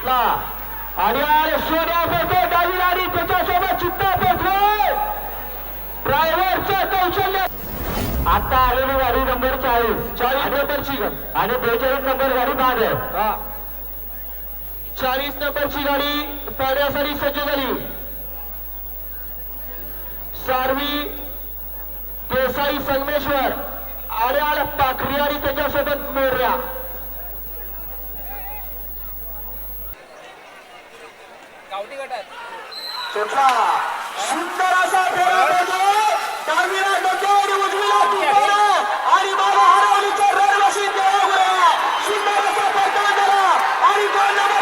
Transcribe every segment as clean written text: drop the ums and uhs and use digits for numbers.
सुटला आणि सोन्या पोहोचतो डावी गाडी त्याच्यासोबत चित्ता पोहोचलो ड्रायव्हरचं कौशल्य. आता आलेली गाडी नंबर 40 नंबरची आणि 42 नंबर गाडी बाद आहे. 40 नंबरची गाडी पळण्यासाठी सज्ज झाली. सारवी देसाई संगमेश्वर आर्याल पाखरी आणि त्याच्यासोबत मोर्या. सुटला सुंदर असा फेरा पडतो डावीला डोक्यावर उजवीला तुफान आणि बाबा हरवलीच्या रणवशी देवाला सुंदर असा पलटा झाला आणि 2 नंबर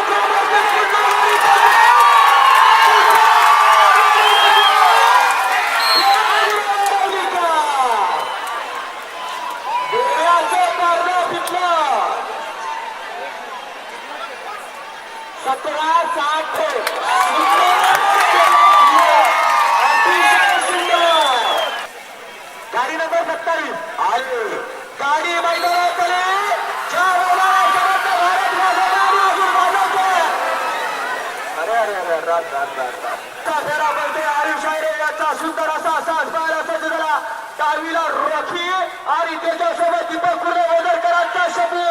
गाडी नंबर 27 आले गाडी मैदानात आली. फेरा पडते आरिफ शायरे याचा सुंदर असा सास पाहायला सज्ज झाला. डावीला रॉकी आणि त्याच्यासोबत दीपक कुर्ले ओझरकरांचा शबू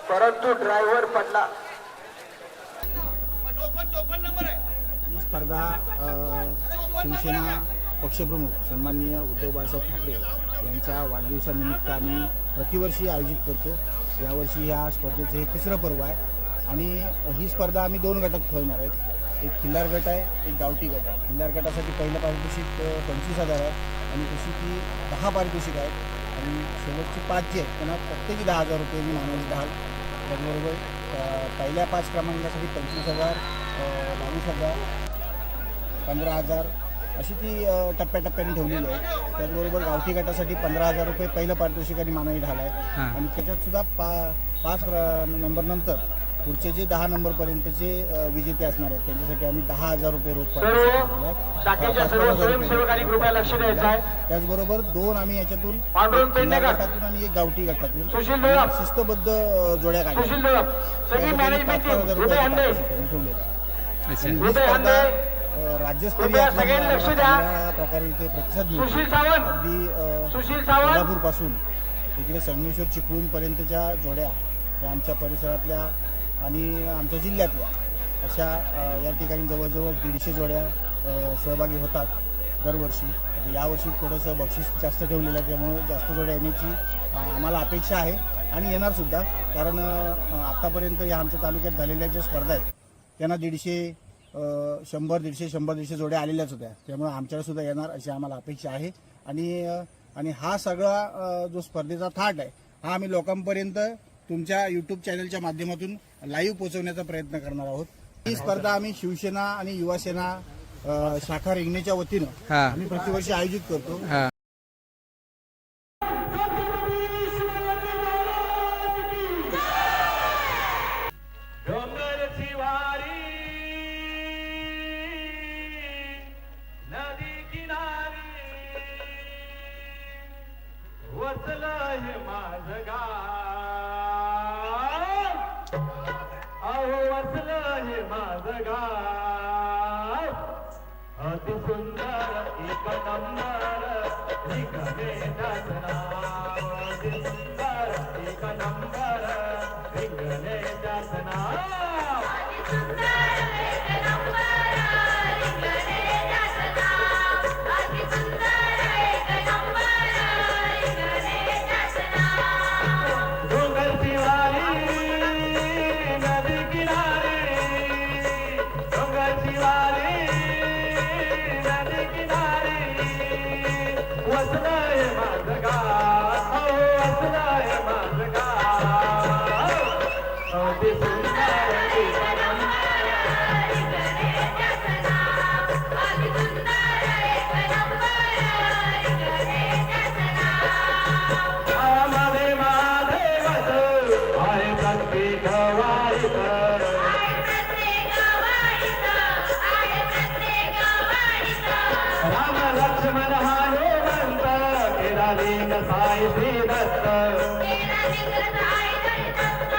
परंतु ड्रायव्हर पडला. ही स्पर्धा शिवसेना पक्षप्रमुख सन्माननीय उद्धव बाळासाहेब ठाकरे यांच्या वाढदिवसानिमित्त आम्ही प्रतिवर्षी आयोजित करतो. यावर्षी ह्या स्पर्धेचं हे 3रं पर्व आहे आणि ही स्पर्धा आम्ही 2 गटात खेळणार आहेत. एक खिल्लार गट आहे, एक गावठी गट आहे. खिल्लार गटासाठी पहिलं पारितोषिक 25,000 आहे आणि तशी ती 10 पारितोषिक आहेत आणि शेवटची 5 जी आहेत त्यांना प्रत्येकी 10,000 रुपयांनी मानवली ढाल. त्याचबरोबर पहिल्या 5 क्रमांकासाठी 25,000, 22,000, 15,000 अशी ती टप्प्याटप्प्याने ठेवलेली आहे. त्याचबरोबर गावठी गटासाठी 15,000 रुपये पहिलं पारितोषिक आणि मानवी ढाल आहे आणि त्याच्यात सुद्धा 5 नंबर नंतर पुढचे जे 10 नंबरपर्यंतचे विजेते असणार आहेत त्यांच्यासाठी आम्ही 10,000 रुपये रोख त्याचबरोबर 2 आम्ही याच्यातून गटातून आणि एक गावठी गटातून शिस्तबद्ध जोड्या काढल्या 5,000 रुपये ठेवले. राज्यस्तरीय प्रकारे इथे प्रतिसाद मिळतो. अगदी कोल्हापूर पासून इकडे संगमेश्वर चिपळूण पर्यंतच्या जोड्या या आमच्या परिसरातल्या आणि आमच्या जिल्ह्यातल्या अशा या ठिकाणी जवळजवळ 150 जोड्या सहभागी होतात दरवर्षी. यावर्षी थोडंसं बक्षीस जास्त ठेवलेलं आहे त्यामुळे जास्त जोड्या येण्याची आम्हाला अपेक्षा आहे आणि येणारसुद्धा. कारण आत्तापर्यंत या आमच्या तालुक्यात झालेल्या ज्या स्पर्धा आहेत त्यांना 150, 100-150 जोड्या आलेल्याच होत्या. त्यामुळे आमच्याकडे सुद्धा येणार अशी आम्हाला अपेक्षा आहे आणि हा सगळा जो स्पर्धेचा थाट आहे हा आम्ही लोकांपर्यंत तुमच्या यूट्यूब चॅनलच्या माध्यमातून लाईव्ह पोहोचवण्याचा प्रयत्न करणार आहोत. ही स्पर्धा आम्ही शिवसेना आणि युवासेना शाखा रिंगणेच्या वतीनं आम्ही प्रतिवर्षी आयोजित करतो. अति सुंदर एक नंबर रिंगणे दसना. अति सुंदर एक नंबर रिंगणे दसना. अति सुंदर एक नंबर रिंगणे दसना. अति सुंदर एक नंबर रिंगणे दसना. डोंगर शिवारी नदी किनारी डोंगर शिवारी वसलाय माझं गाव वसलाय माझं गाव. अति सुंदर एक नंबर रिंगणे दसना. अति सुंदर एक नंबर रिंगणे दसना. आम्हाले महादेवच आहे प्रत्येक वाईत राम लक्ष्मण हनुमंत केला लिंग साई श्री दत्त. केला लिंग साई दत्त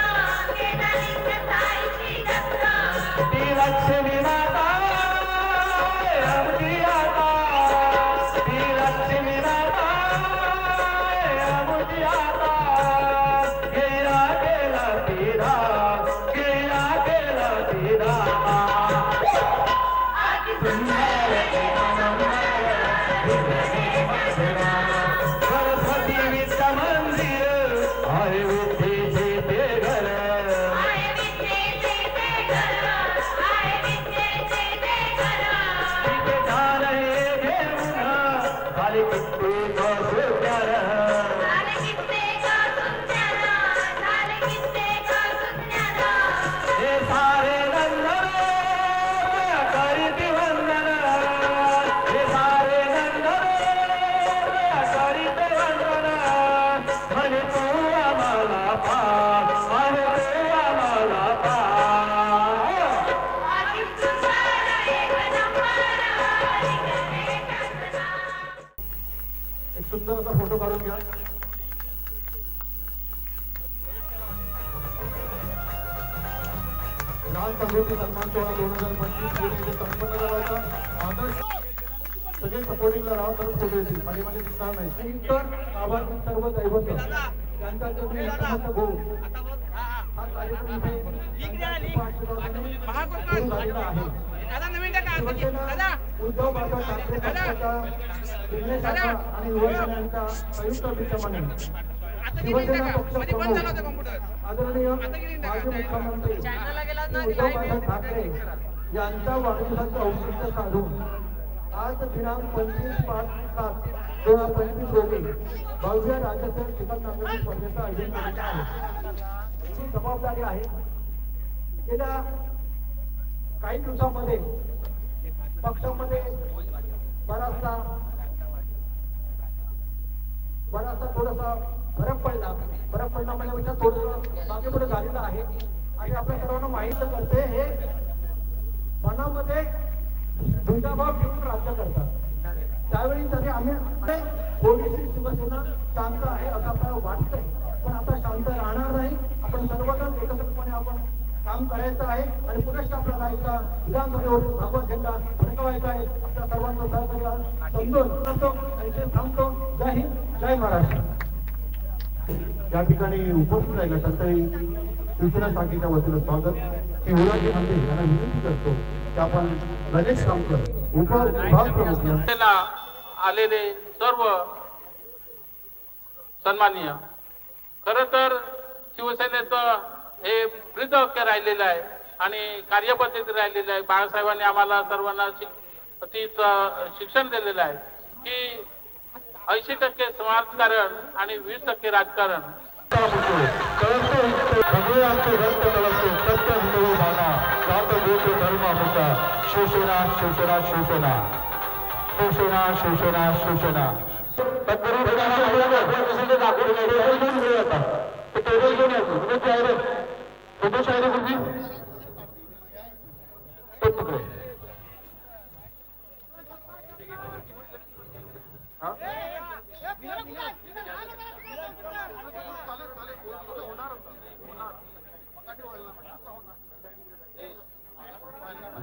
घ्या. लाल समृद्धी सन्मान सोहळा 2025 येथे संपन्न करायचा. आदर्श सगळे सपोर्टिंगला राहा तर फोटो येतील, पाठीमागे दिसणार नाही. तर आभार सर्व दैवत त्यांचा तुम्ही समस्त भाऊ हा कार्यक्रम उद्धव बाळासाहेब ठाकरे पक्षाचा जिल्हा शाखा आणि युवसेनांच्या संयुक्त विद्यमाने शिवसेना पक्ष प्रमुख आदरणीय माजी मुख्यमंत्री उद्धव बाळासाहेब ठाकरे यांच्या वाढदिवसाचं औचित्य साधून आज दिनांक 25/5/2025 रोजी भव्य राज्यातील चिकन नागरिक स्पर्धेचं आयोजन केलेलं आहे. ही जबाबदारी आहे. गेल्या काही दिवसांमध्ये पक्षामध्ये बराचसा थोडासा फरक पडला म्हणजे थोडंसं मागे पुढे झालेलं आहे. आणि आपल्या सर्वांना माहित करते हे मनामध्ये दुजाभाव घेऊन राज्य करतात. त्यावेळी तरी आम्ही थोडीशी शिवसेना शांत आहे असं आपल्याला वाटतंय, पण आता शांत राहणार नाही. आपण सर्वजण एकत्रितपणे आपण काम करायचं आहे आणि पुनश्च आपल्याला एका विधानसभेवरून भगवा झेंडा फडकवायचा आहे. आपल्या सर्वांचं सहकार्य समजून करतो आणि ते थांबतो. जय हिंद, जय महाराष्ट्र. या ठिकाणी उपस्थित राहिला सरकारी शिवसेना शाखेच्या वतीनं स्वागत. शिवराजी मंदिर यांना विनंती करतो की आपण गणेश कामकर उपविभाग प्रमुख आलेले सर्व सन्माननीय, खर तर शिवसेनेचं हे वृद्धवाक्य राहिलेलं आहे आणि कार्यपद्धती राहिलेली आहे. बाळासाहेबांनी आम्हाला सर्वांना शिक्षण दिलेलं आहे की 80% समाजकारण आणि 20% राजकारण. शिवसेना शिवसेना शिवसेना शिवसेना शिवसेना शिवसेना टेबल घेऊन यायचं फोटो शायरी कुठली तुकडे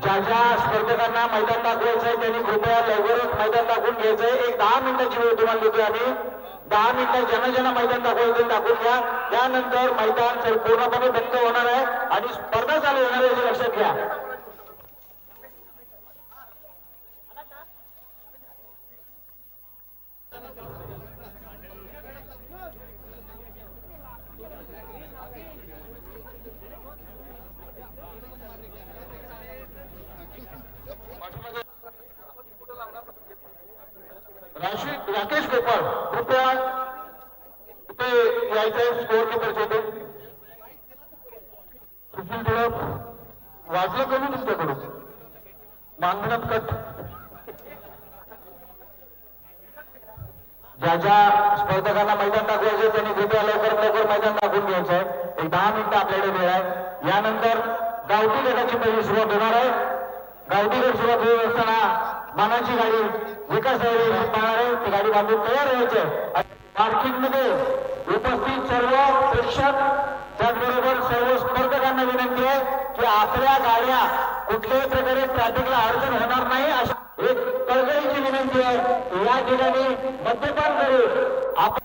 ज्या ज्या स्पर्धकांना मैदान दाखवायचंय त्यांनी कृपया लवकरच मैदान दाखवून घ्यायचंय. एक 10 मिनिटाची वेळ तुम्हाला देतोय आम्ही. 10 मिनिटात ज्यांना मैदान दाखवायचं दाखवून घ्या. त्यानंतर मैदान पूर्णपणे बंद होणार आहे आणि स्पर्धा चालू होणार आहे, लक्षात घ्या. राकेश गोपाळ कृपया इथे यायचं. स्कोअर कीपर होते. सुशील थोडं वाजलं कमी तुमच्याकडून मागण्यात कट. ज्या ज्या स्पर्धकांना मैदान दाखवायचे त्यांनी कृपया लवकर मैदान दाखवून घ्यायचंय. एक 10 मिनिटं आपल्याकडे वेळ आहे. यानंतर गावठी गटाची पहिली सुरुवात होणार आहे. गावठी गट सुरुवात होत असताना मानाची गाडी विकास पाहणार आहे. ती गाडी बांधून तयार व्हायचे. पार्किंग मध्ये उपस्थित सर्व प्रेक्षक त्याचबरोबर सर्व स्पर्धकांना विनंती आहे की आपल्या गाड्या कुठल्याही प्रकारे ट्रॅफिकला अडचण होणार नाही अशा एक कळकळीची विनंती आहे. या ठिकाणी मद्यपान करून आपण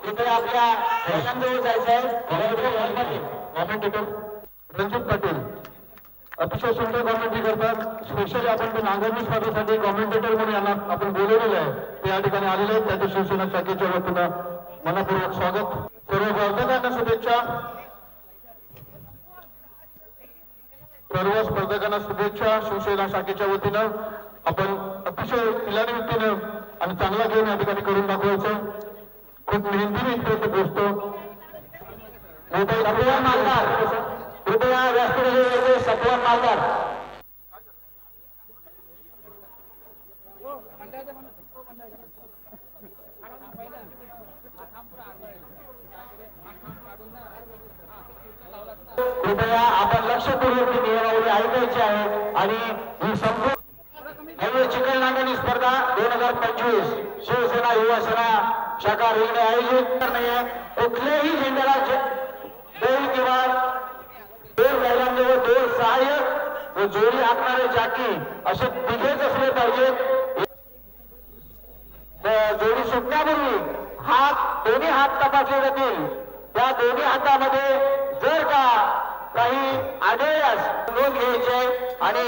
कृपया आपल्या देशांजवळ जायचं आहे. कॉमेंटेटर रणजित पाटील अतिशय सुंदर कॉमेंट्री करतात. स्पेशली आपण ते नांगरणी स्पर्धेसाठी कॉमेंटेटर म्हणून यांना आपण बोलवलेलं आहे. ते या ठिकाणी आलेले आहेत. त्याच्या शिवसेना शाखेच्या वतीनं मनपूर्वक स्वागत. सर्व स्पर्धकांना शुभेच्छा. सर्व स्पर्धकांना शुभेच्छा. शिवसेना शाखेच्या वतीनं आपण अतिशय क्रीडानिमित्तानं आणि चांगला घेऊन या ठिकाणी करून दाखवायचं. खूप मेहनतीने इथपर्यंत पोहोचतो. सत्वान मालदार कृपया व्यासपीठावर सत्वान मालदार. कृपया आपण लक्षपूर्वक ही नियमावली ऐकायची आहे आणि ही संपूर्ण चिकलनांगणी स्पर्धा 2025 शिवसेना युवासेना शाखा रिंगणे आयोजित करणे कुठल्याही झेंड्याला बैल किंवा 2 महिलांचे व 2 सहाय्यक व जोडी आखणारे जाकी असे तिघेच असले पाहिजेत. जोडी सुटण्यापूर्वी दोन्ही हात तपासले जातील. त्या दोन्ही हातामध्ये जर का काही आढळल्यास नोंद घ्यायचे आणि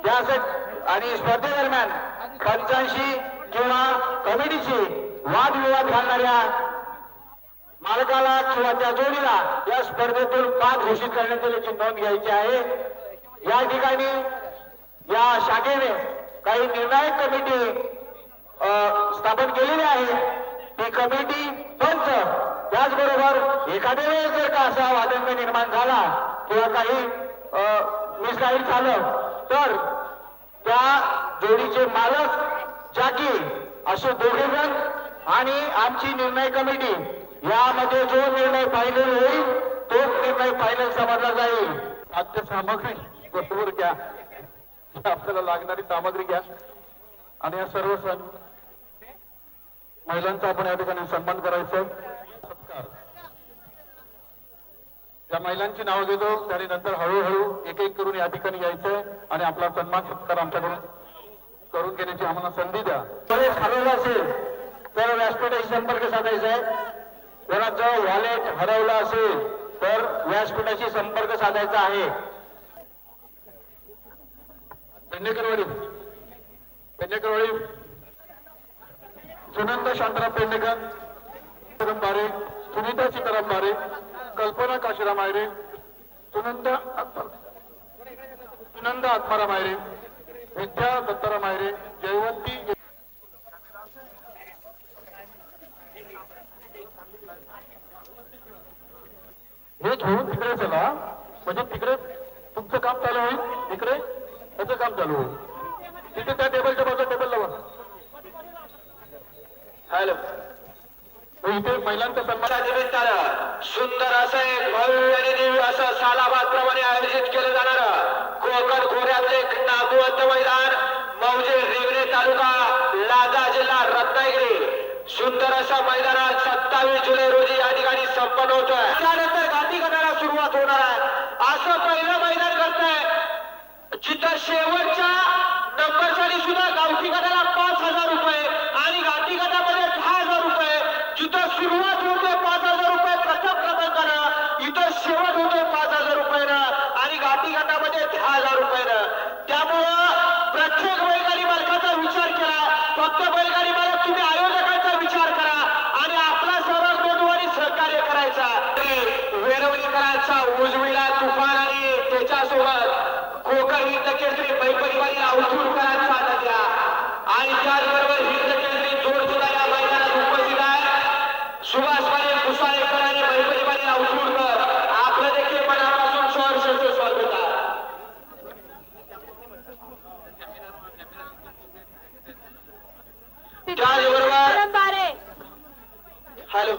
त्यासाठी आणि स्पर्धेदरम्यान पंचांशी किंवा कमिटीची वादविवाद घालणाऱ्या मालकाला किंवा त्या जोडीला या स्पर्धेतून बाद घोषित करण्यात आल्याची नोंद घ्यायची आहे. या ठिकाणी या शाखेने काही निर्णायक कमिटी स्थापन केलेली आहे. ती कमिटी पंच त्याचबरोबर एखाद्या वेळेस जर का असा वादंग निर्माण झाला किंवा काही मिसगाईड झालं तर त्या जोडीचे मालक जाकी असे दोघे जण आणि आमची निर्णय कमिटी यामध्ये जो निर्णय फायनल होईल तोच निर्णय फायनल समजला जाईल. खाद्य सामग्री भरपूर घ्या, आपल्याला लागणारी सामग्री घ्या आणि या सर्व सण महिलांचा आपण या ठिकाणी सन्मान करायचं. सत्कार या महिलांची नावं घेतो त्याने नंतर हळूहळू एक एक करून या ठिकाणी यायचंय आणि आपला सन्मान सत्कार आमच्याकडून करून घेण्याची आम्हाला संधी द्या. हरवलं असेल तर व्यासपीठाशी संपर्क साधायचा आहे. कोणाचं वॉलेट हरवलं असेल तर व्यासपीठाशी संपर्क साधायचा आहे. पेडणेकरवाडी सुनंदा शांताराम पेडणेकर, तरंबारे, सुनीता सीताराम बारे, कल्पना काशीराम आयरे, सुनंदा आत्माराम आयरे, विद्या दत्ताराम आयरे, जयवंती हे घेऊन तिकडे चला म्हणजे तिकडे तुमचं काम चालू होईल, इकडे त्याचं काम चालू होईल. तिथे त्या टेबलच्या बाजूला टेबल लावा. हॅलो इथे महिलांचा सन्मान निमित्तानं सुंदर असं एक भव्य आणि दिव्य असं सालाबाद प्रमाणे आयोजित केलं जाणार कोकण खोऱ्यातले नागवंत मैदान मौजे रिंगणे तालुका लाजा जिल्हा रत्नागिरी. सुंदर अशा मैदानात 27 जुलै रोजी या ठिकाणी संपन्न होत आहे. त्यानंतर गाठी गटाला सुरुवात होणार आहे. असं पहिलं मैदान करतंय जिथं शेवटच्या नंबरसाठी सुद्धा गावठी गटाला 5,000 रुपये आणि गाठी गटामध्ये 10,000 रुपये. जिथं सुरुवात होते 5,000 रुपये प्रथम क्रमांकानं, इथं शेवट होते 5,000 रुपयानं आणि गाठी गटामध्ये 10,000 रुपयानं. त्यामुळं प्रत्येक बैलगाडी मालकाचा विचार करा. फक्त बैलगाडी मालक तुम्ही आयोजकांचा विचार करा आणि आपला सहभाग नोंदवून सहकार्य करायचा. वेरवलीकरांचा उजवीला तुफान आणि त्याच्यासोबत कोकण हिंद केसरी बैलगाडी अवधूतकरांचा नद्या आणि त्याचबरोबर हिंद केसरी जोड सुद्धा या मैदानात उपस्थित आहे. सुभाष पाटील कुसाळेकर आणि बैलगाडी अवधूतकर आपलं देखील मनापासून सहर्ष स्वागत आहे. त्याचबरोबर हॅलो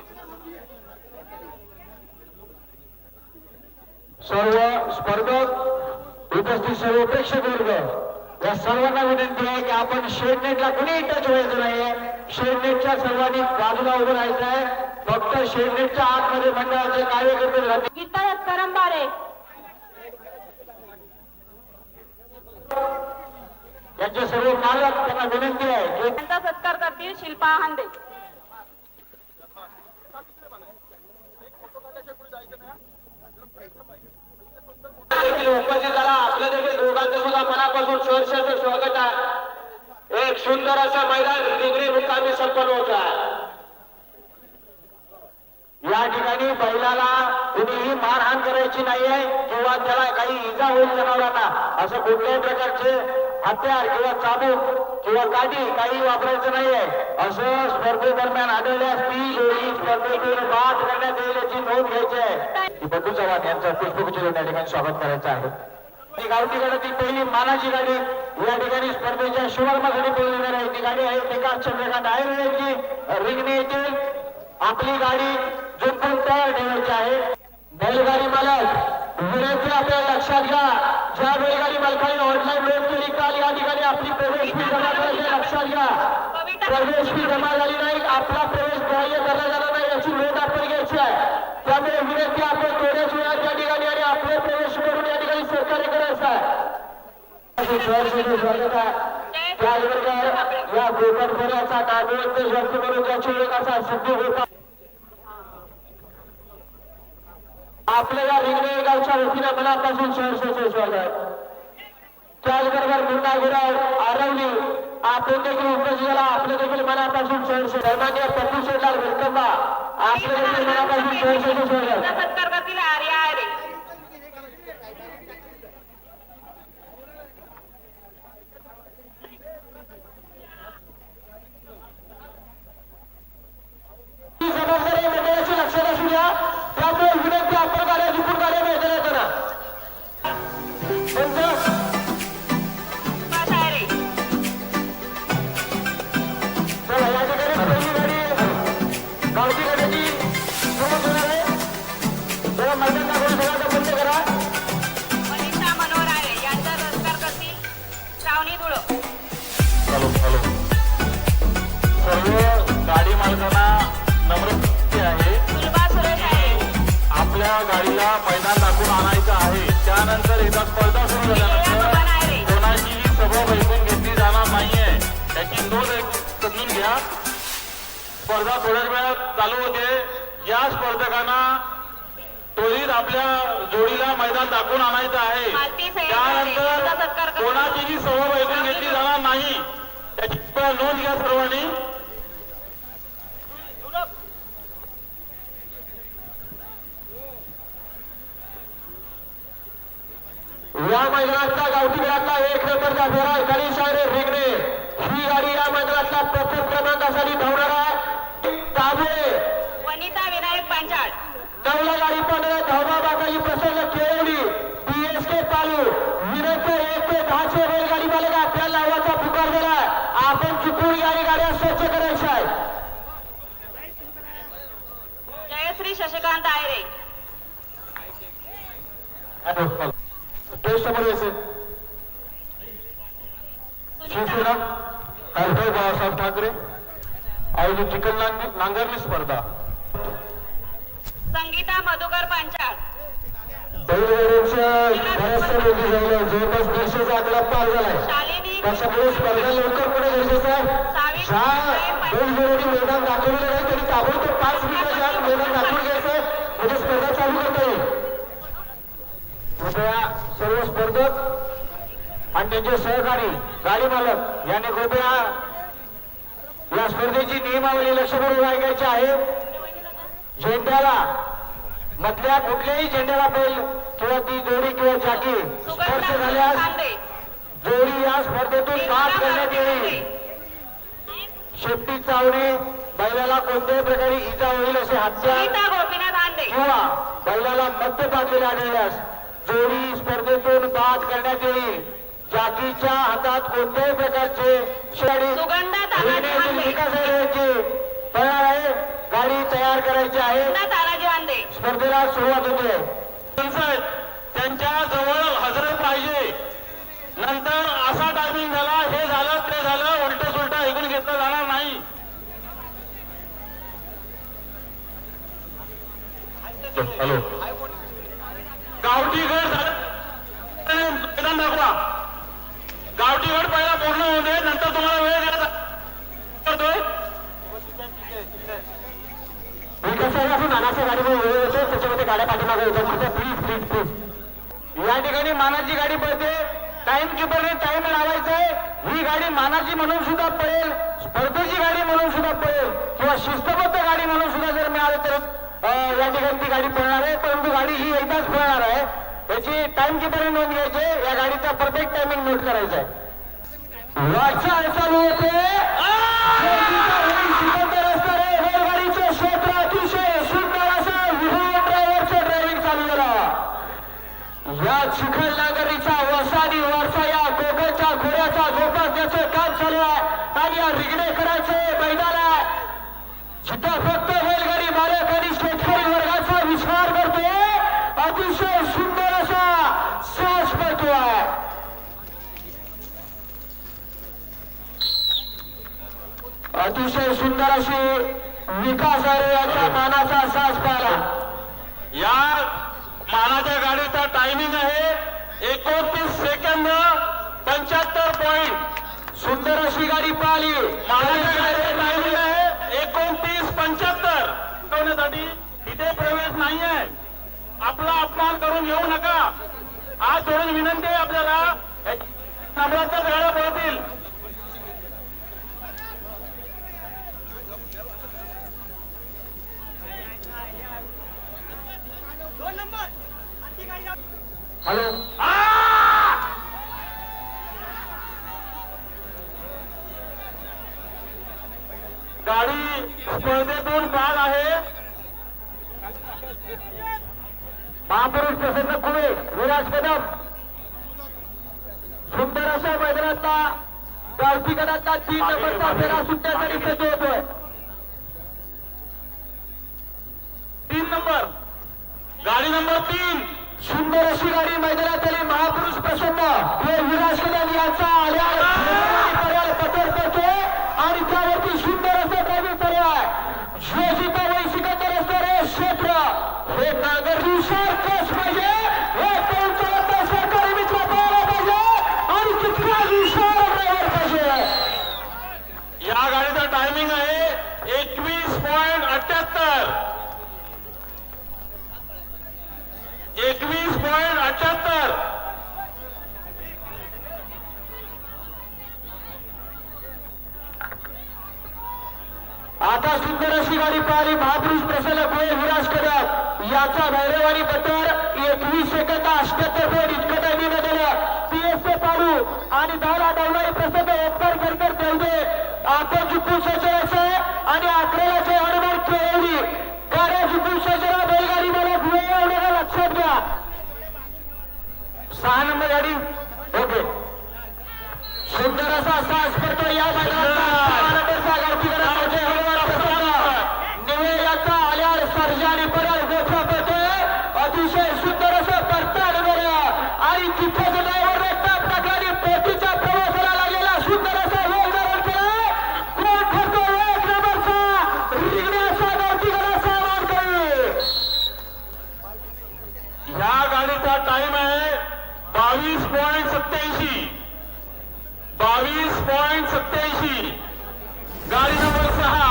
सर्व स्पर्धक उपस्थित सर्व प्रेक्षक वर्ग या सर्वांना विनंती आहे की आपण शेडनेटला कुणीही टच व्हायचं नाहीये. शेडनेटच्या सर्वांनी बाजूला उभं राहायचं आहे. फक्त शेडनेटच्या आतमध्ये मंडळाचे कार्यकर्ते राहतील. गीता करंबारे यांचे सर्व मालक त्यांना विनंती आहे की त्यांचा सत्कार करतील शिल्पा हांदे. उपस्थित झाला. आपल्या देखील दोघांचं सुद्धा मनापासून सहर्ष स्वागत आहे. एक सुंदर असं मैदान डिग्री मुक्कामी संपन्न होत आहे. या ठिकाणी बैलाला कुणीही मारहाण करायची नाहीये किंवा त्याला काही इजा होईल जनावरांना असं कुठल्याही प्रकारचे हत्यार किंवा चाबूक किंवा काठी काही वापरायचं नाहीये. असं स्पर्धेदरम्यान आढळल्यास ती जोडी स्पर्धेतून बाद करण्यात येईल याची नोंद घ्यायची आहे. बंधू चव्हाण यांचं पुष्पगुच्छ त्या ठिकाणी स्वागत करायचं आहे. गावठी गटाची पहिली मानाची गाडी या ठिकाणी स्पर्धेच्या शुभारंभासाठी बोलवणार आहे. ती गाडी आहे विकास चंद्रकांत आयरे यांची रिंगणे येथील आपली गाडी जुंपून तयार ठेवायची आहे. बैलगाडी मालक विनंती आपल्याला लक्षात घ्या, ज्या बैलगाडी मालकाने ऑनलाईन नोंद केली काल या ठिकाणी आपली प्रवेश फी जमा करायची लक्षात घ्या. प्रवेश फी जमा झाली नाही, आपला प्रवेश ग्राह्य धरला जाणार नाही याची नोंद आपण घ्यायची आहे. त्यामुळे विनंती आपण थोड्याच वेळात या ठिकाणी आणि आपले प्रवेश करून या ठिकाणी सहकार्य करायचं आहे. स्वागत आहे. त्याचबरोबर या गोकर्णपुराचा नागवंत शर्ती म्हणून ज्याची ओळख असा सिद्धी होता आपल्याला रिंगणे गावच्या वतीने मनापासून सहर्षाचे स्वागत. त्याचबरोबर मुन्ना गुराव आरवली आपण देखील उपस्थित झाला, आपलं देखील मनापासून सहर्ष. सन्मान्य पप्पू शेटलाल वेलकम्बा आपलं देखील मनापासून सहर्षाचे स्वागत. सत्कार करतील आर्या आरे. जबाबदारी मंडळाची लक्षात असू द्या. त्यामुळे विनंती आपण गाड्या चुकून गाड्या मैदानात करा. सुभाष आरे. चला या ठिकाणी पहिली गाडी गावठी गाड्याची सुरुवात होणार आहे. जरा मैदान दाखवून सगळ्यांना बंद करा. मनीषा मनोहर आरे यांचा सत्कार करतील श्रावणी धुळं. सर्व गाडी मालकांना नम्र विनंती आहे, सुलभा सुरेश आरे. आपल्या गाडीला मैदान दाखवून आणायचं आहे. त्यानंतर एकदा स्पर्धा सुरू झाल्यानंतर कोणाचीही सभा ऐकून घेतली जाणार नाहीये, त्याची नोंद करून घ्या. स्पर्धा थोड्याच वेळात चालू होते. या स्पर्धकांना त्वरित आपल्या जोडीला मैदान दाखवून आणायचं आहे. त्यानंतर कोणाचीही सभा ऐकून घेतली जाणार नाही, त्याची नोंद घ्या सर्वांनी. या मैदानातला गावठी खेळातला एक नंबरचा फेरा गणेश आरे रिंगणे ही गाडी या मैदानातला प्रथम क्रमांकासाठी धावणार आहे. ताबे वनिता विनायक पांचाळ. नवला गाडी पण धावना बाकाजी प्रसन्न केळवली PSK पालू विनंती 1 ते 10 चे बैलगाडी मालक आपल्या नावाचा पुकार दिला. आपण चुकून या गाड्या स्वच्छ करायच्या आहेत. जयश्री शशिकांत आयरे. समोर यायचे शिवसेना खासदार बाळासाहेब ठाकरे आयोजित चिखल नांगरणी स्पर्धा. संगीता मधुकर पांचाळ. जवळपास 150चा आकडा पार झालाय. शालिनी त्याच्यामुळे स्पर्धा लवकर पुढे गरजेचं आहे. ज्या दोन जोडी मैदान दाखवलेलं नाही तरी ताबडतोब 5 मिनिटाच्या आत मैदान दाखवून घ्यायचं म्हणजे स्पर्धा चालू करता येईल. कृपया सर्व स्पर्धक आणि त्यांचे सहकारी गाडी मालक यांनी कृपया या स्पर्धेची नियमावली लक्षपूर्वक ऐकायची आहे. झेंड्याला मधल्या कुठल्याही झेंड्याला बैल किंवा ती जोडी किंवा चाकी स्पर्श झाल्यास जोडी या स्पर्धेतून बाद करण्यात येईल. शेपटी चावणे बैलाला कोणत्याही प्रकारे इजा होईल असे हत्या गोपीनाथ आंडे. किंवा बैलाला मध्य पाडलेले आढळल्यास जोडी स्पर्धेतून बाद करण्यात येईल. जाकीच्या हातात कोणत्याही प्रकारचे सुगंधा तानाजी विकास तयार आहे. गाडी तयार करायची आहे. तानाजी आंडे. स्पर्धेला सुरुवात होते. त्यांच्या जवळ हजर पाहिजे. नंतर असा टायमिंग झाला, हे झालं ते झालं, उलट सुलट ऐकून घेतलं जाणार नाही. हॅलो गावठी गड झालं मैदान दाखवा. गावठी गड पहिला पूर्ण होऊ दे, नंतर तुम्हाला वेळ दिला करतोय. मानाच्या गाडीमध्ये वेळ होतो, त्याच्यामध्ये गाड्या पाठीमागे होत्या. प्लीज प्लीज प्लीज या ठिकाणी मानाची गाडी पळते. Time किपरने time लावायचंय. ही गाडी मानाची म्हणून सुद्धा पळेल, स्पर्धेची गाडी म्हणून सुद्धा पळेल किंवा शिस्तबद्ध गाडी म्हणून सुद्धा जर मिळाले तर या ठिकाणी ती गाडी पळणार आहे. परंतु गाडी ही एकदाच पळणार आहे. याची टाइम किपरने नोंद घ्यायची. या गाडीचा परफेक्ट टायमिंग नोट करायचा आहे. वाटचाल चालू होते. रेलगाडीचे क्षेत्र अतिशय सुंदर असं विभाग ड्रायव्हरचं ड्रायव्हिंग चालू झालं. या चिखल नागरीचा वसाडी वारसा या कोकणच्या घोड्याचा जोपासण्याचं काम चालू आहे. आणि या रिगणेकरांचे मैदान आहे जिथं फक्त रेलगाडी मालक आणि शेतकरी वर्गाचा विचार करतो. अतिशय सुंदर सुंदर अशी विकास आहे याचा मानाचा साज पाहिला. या मानाच्या गाडीचा टायमिंग आहे 29 सेकंद 75 पॉइंट. सुंदर अशी गाडी पाहिली. मानाच्या गाडीचा टायमिंग आहे 29:75. शिकवण्यासाठी इथे प्रवेश नाहीये. आपला अपमान करून घेऊ नका. आज सोडून विनंती आहे आपल्याला. सम्राटच्याच गाड्या पळतील. हॅलो गाडी स्पर्धेतून बाद आहे. महापुरुष प्रसन्न कुळे विराज कदम सुंदर अशा मैदानातला गावठी गणातला 3 नंबरचा फेरा सुटण्यासाठी सज्ज होतोय. 3 नंबर गाडी नंबर 3. सुंदर अशी गाडी मैदानात आली. महापुरुष प्रसन्न हे विराज कदम यांचा आल्यावर पतर करतोय आणि त्यावरती सुंदर असं प्रवेश झाले आहे. योजिता वैशिकतर असणारे क्षेत्र हे नागरिकांनुसार कस पाहिजे हे त्यांचा सरकारी मित्र पाहायला पाहिजे आणि तितका विशाल ड्रायव्हर पाहिजे. या गाडीचा टायमिंग आहे 21.78. 21.78. आता सुंदर अशी गाडी पाहिली. महापुरुष प्रसन्न गोयल विराज कदम याचा भैरवाडी बद्दल 21 सेकंद 78 पॉईंट इतकं टायमिंग दिलं. पीएसए पाडू आणि 10 डावणारी प्रसन्न ओंकार करकर तेवढे आपण चुकून सज्जन असं आणि 11ला जे हनुमान केवली गाड्या चुकून सज्जना बैलगाडी मला वेळ लक्षात घ्या. 6 नंबर गाडी ओके. सुंदर असा सास करतो या मैदानाचा गावठी निवे याचा आल्यावर सर्जानी पर्याय गोठा करतोय. अतिशय सुंदर असं परताड आणि तिथं ड्रायव्हरने त्या प्रकारे पोटीच्या प्रवासाला लागलेला सुंदर असा वेळ धारण केला. कोण ठरतो 1 नंबरचा रिंगण्याचा गावठी गणा सामान करी. या गाडीचा टाइम आहे 22.87. 22.87. गाडी नंबर 6.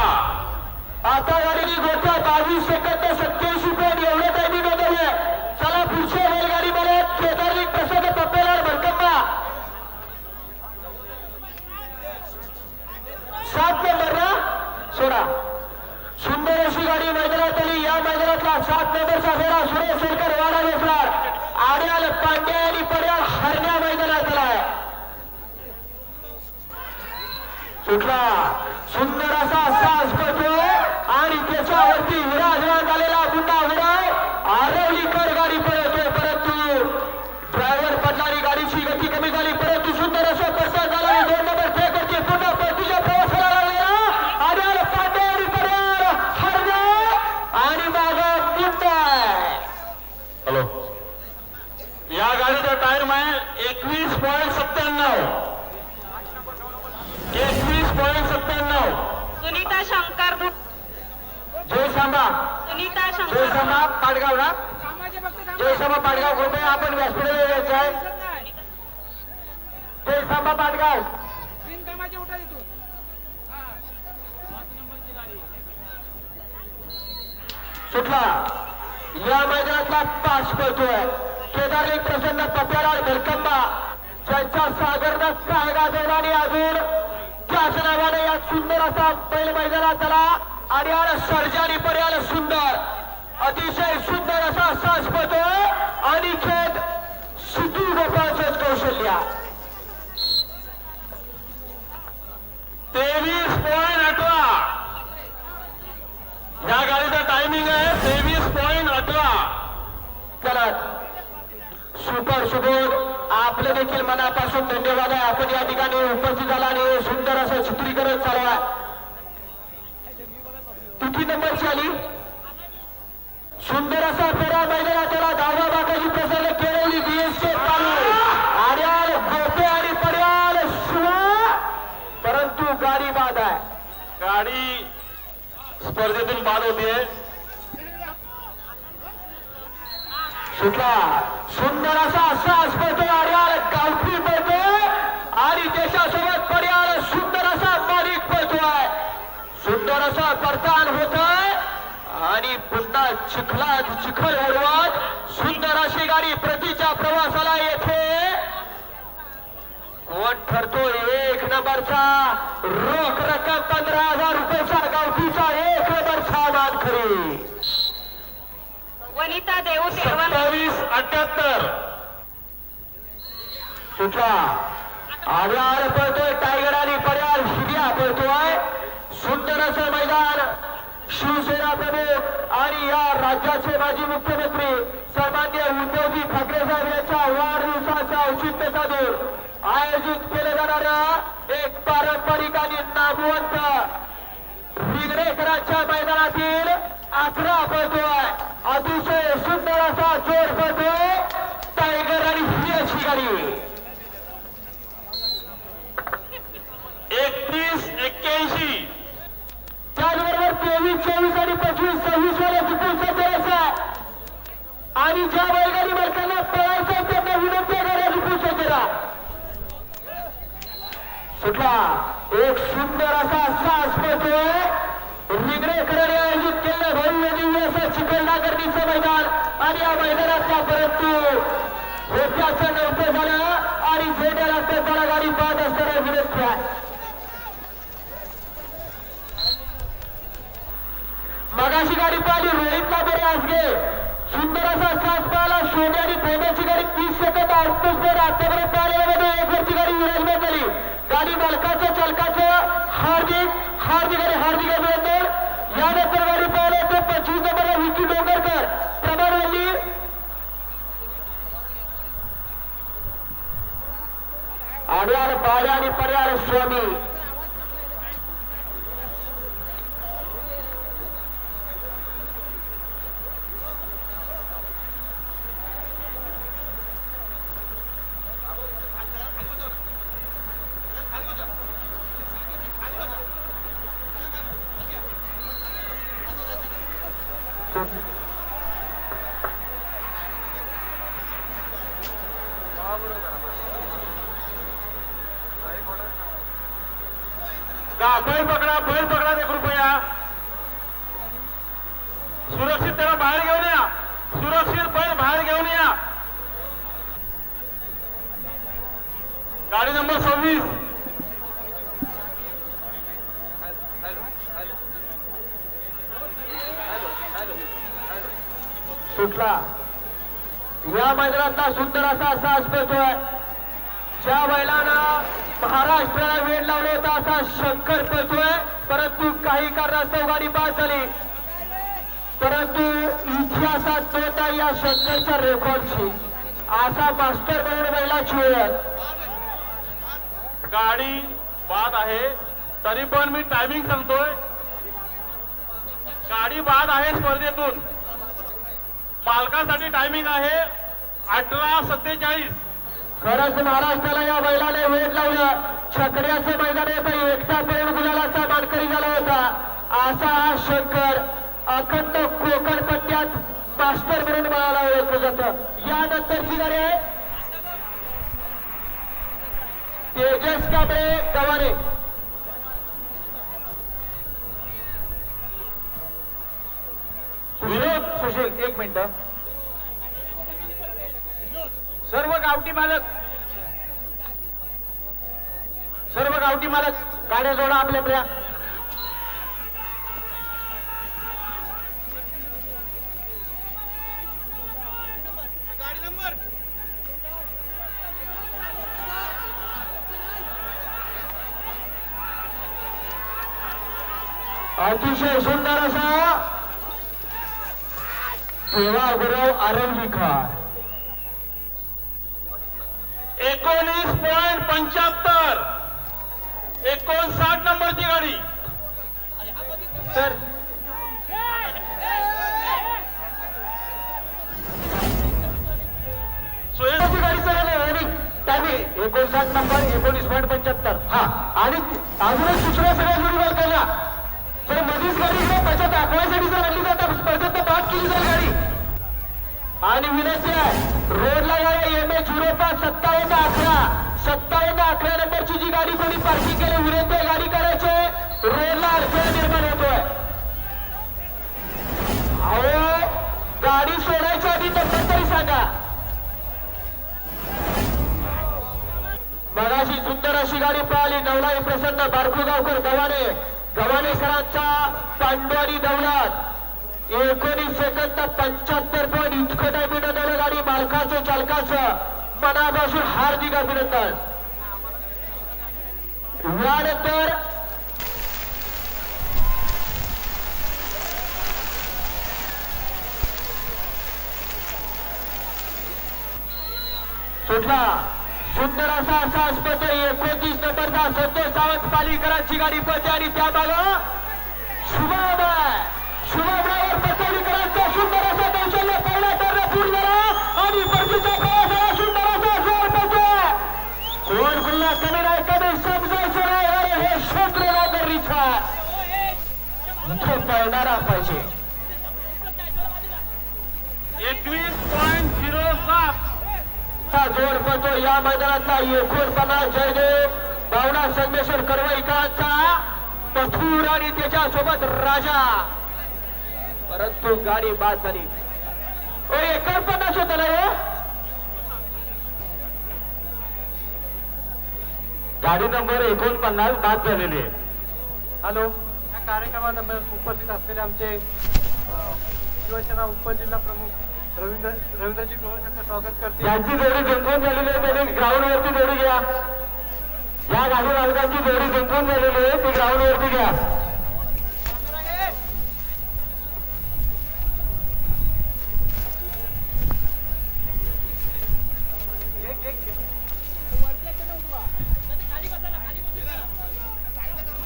आता गाडीने गोठा 22 सेकंद 87 पॉईंट एवढं टायमिंग नोंदवले. चला पुढच्या बैलगाडी मध्ये केदारली प्रसन्न पप्पेलाल भरकंबा 7 नंबर ना सोडा. सुंदर अशी गाडी मैदानात आली. या मैदानातला 7 नंबरचा फेरा सुरेश शेरकर वाडा वेसणार आड्याल पांडे आणि पर्याल हरण्या मैदानात आलाय. सुटला सुंदर असा सास पडतोय आणि त्याच्यावरती विराजमान झालेला गुंडा विराय आरवलीकर गाडी पळतोय. परंतु ड्रायव्हर पडणारी गाडीची गती कमी झाली. परंतु सुंदर असं प्रसाद झाला. 2 नंबर फेकरची पुन्हा परतीच्या प्रवासाला लागलेला आड्याल पांडे आणि पर्याल हरण्या आणि मागं गुंडा. हॅलो. या गाडीचा टाइम आहे 21.97. 21.97. सुनीता शंकर जय सांबा सुनीता जय शंकर सांबा पाडगाव ना जय सांबा पाडगाव कृपया आपण व्यासपीठाला यायचं आहे. जय सांबा पाडगाव सुटला. या मैदानातला तास पळतोय. केदारली प्रसन्न पप्प्यालाल भरकंबा ज्यांच्या सागरनं काय गाजवणारी अजून त्याच नावाने या सुंदर असा बैल मैदानात आला आणि आज सर्जानी पर्याल सुंदर अतिशय सुंदर असा सास पळतोय आणि खेळ सिद्धू गोपाळचं कौशल्य. 23.18. या गाडीचा टायमिंग आहे 23.18. करत सुपर सुबोध आपलं देखील मनापासून धन्यवाद आहे. आपण या ठिकाणी उपस्थित झाला आणि सुंदर असं चित्रीकरण चालू आहे. किती नंबरची आली सुंदर असा फेरा मैदानात त्याला 10व्या भागाची प्रसन्न केळवली बीएसके चालू आड्याल गोपे आणि पर्याल शिवा. परंतु गाडी बाद आहे. गाडी स्पर्धेतून बाद होते. सुटला सुंदर असा सास पळतो आर्याल गावठी पळतोय आणि त्याच्यासोबत पर्याल सुंदर असा मालिक पळतोय. सुंदर असा परतान होतोय आणि पुन्हा चिखल उडवत सुंदर अशी गाडी प्रतीच्या प्रवासाला येथे. कोण ठरतो एक नंबरचा रोख रक्कम 15,000 रुपयाचा गावठीचा 1 नंबरचा मानकरी वनिता देऊ तेरवण 27-78. सुटला आर्याल पळतोय टायगर आणि पर्याल शिर्या पळतोय. सुंदर असं मैदान शिवसेना प्रमुख आणि या राज्याचे माजी मुख्यमंत्री सन्माननीय उद्धवजी ठाकरे साहेब यांच्या वाढदिवसाचा औचित्य साधून आयोजित केलं जाणारं एक पारंपरिक आणि नामवंत विंगरेकरांच्या मैदानातील 11 पळतोय. अतिशय सुंदर असा जोर पळतोय टायगर आणि शिर्याची गाडी. 31-81. त्याचबरोबर 23, 24 आणि 25, 26 वाले चुकून सज्ज आणि ज्या बैलगाडी मालकांना पळायचं त्यांना विनंती आहे चुकून सज्ज. सुटला एक सुंदर असा सास पळतोय. रिंगरेकरांनी आयोजित केलेलं भव्य दिव्य असं चिखलनागरणीचं मैदान आणि या मैदानातल्या परंतु होत्याचं नव्हतं झालं आणि झेंड्याला त्याला गाडी पाहत असताना विनंती आहे. मगाशी गाडी पाहिली रोहितला बरे आजगे सुंदर असा सास पाहिला शोधे आणि थोड्याची गाडी 30 सेकंद आउटपोस्ट आतापर्यंत आलेल्यामध्ये 1 वरची गाडी विराजमान झाली. गाडी मालकाचं चालकाचं हार्दिक अभिनंदन. यानंतर गाडी पाहिलं तर 25 नंबरला विकी डोंगरकर प्रमाणवल्ली आड्याल बाळ्या आणि पर्याल स्वामी. बैल पकडा 1 रुपया. सुरक्षित त्याला बाहेर घेऊन या. सुरक्षित बैल बाहेर घेऊन या. गाडी नंबर 26. सुटला या मैदानातला सुंदर असा सास पळतोय. ज्या बैलानं महाराष्ट्राला वेळ लावला होता असा शंकर पळतोय. परंतु काही कारणास्तव गाडी बाद झाली. परंतु इतिहासात नोंद आहे या शंकरच्या रेकॉर्डची. असा मास्टर म्हणून बैलाची ओळख. गाडी बाद आहे तरी पण मी टायमिंग सांगतोय. गाडी बाद आहे स्पर्धेतून. मालकासाठी टायमिंग आहे 18:47. खरंच महाराष्ट्राला या बैलाने वेळ लावलं. छकड्याचं मैदान आहे एकटा पेरून गुलालाचा मानकरी झाला होता. असा हा शंकर अखंड कोकण पट्ट्यात मास्टर म्हणून बळाला ओळखलं जातं. यानंतरची गाडी आहे तेजस कांबळे गव्हाणे. विनोद सुशील 1 मिनिट. सर्व गावठी मालक गाड्या जोडा आपल्या. अतिशय सुंदर असा सेवागुरव आरंभीकर. 19.75. 59 नंबरची गाडी. तर सोयीची गाडी चालवली टायमिंग 59 नंबर 19.75. हा आणि अजून सूचना सगळ्या जोडी मालकांना तर मधीच गाडी त्याच्यात दाखवायसाठी जर आणली जातात स्पर्धेत बाद केली जाईल गाडी. आणि विनंती आहे रोडला गाड्या MH05 5711 नंबरची जी गाडी कोणी पार्किंग केली विनंती आहे गाडी करायची रोडला अडथळा निर्माण होतोय. अहो गाडी सोडायच्या आधी नंबर तरी सांगा. मगाशी सुंदर अशी गाडी पळाली नवलाई प्रसन्न बारकुगावकर गव्हाणे सरांचा पांडवाडी दौलात 19 सेकंद 75 पॉईंट इतकं टाइम मिळवलं गाडी मालकाचं चालकाचं मनापासून हार्दिक अभिनंदन. यानंतर सुटला सुंदर असा स्पर्धा 29 नंबरचा संतोष सावंत पालीकरांची गाडी पळते आणि त्या मागं शुभमरावर पटोलीकरांचा सुंदर असा कौशल्य पहिला टर्न पूर्ण झाला आणि परतीचा प्रवास सुंदर असा जोर पळतोय. कोण खुल्ला कमी नाही कमी समजायचं नाही अरे हे क्षेत्र नागरिकचा इथं पळणारा पाहिजे. 21.07 जोर पडतो या मैदानातला एकोणपन्नास जयदेव भावना संगमेश्वर करवईकरांचा मथुर आणि त्याच्यासोबत राजा परंतु गाडी बाद झाली. 49 होत ना हे गाडी नंबर 49 बाद झालेली आहे. हॅलो या कार्यक्रमात उपस्थित असलेले आमचे शिवसेना उपजिल्हा प्रमुख रवींद्रजी टोळ यांचं स्वागत करते. यांची जोडी जिंकून झालेली आहे त्यांनी ग्राउंडवरती जोडी घ्या. या गाडी मालकांची जोडी जिंकून झालेली आहे ती ग्राउंडवरती घ्या.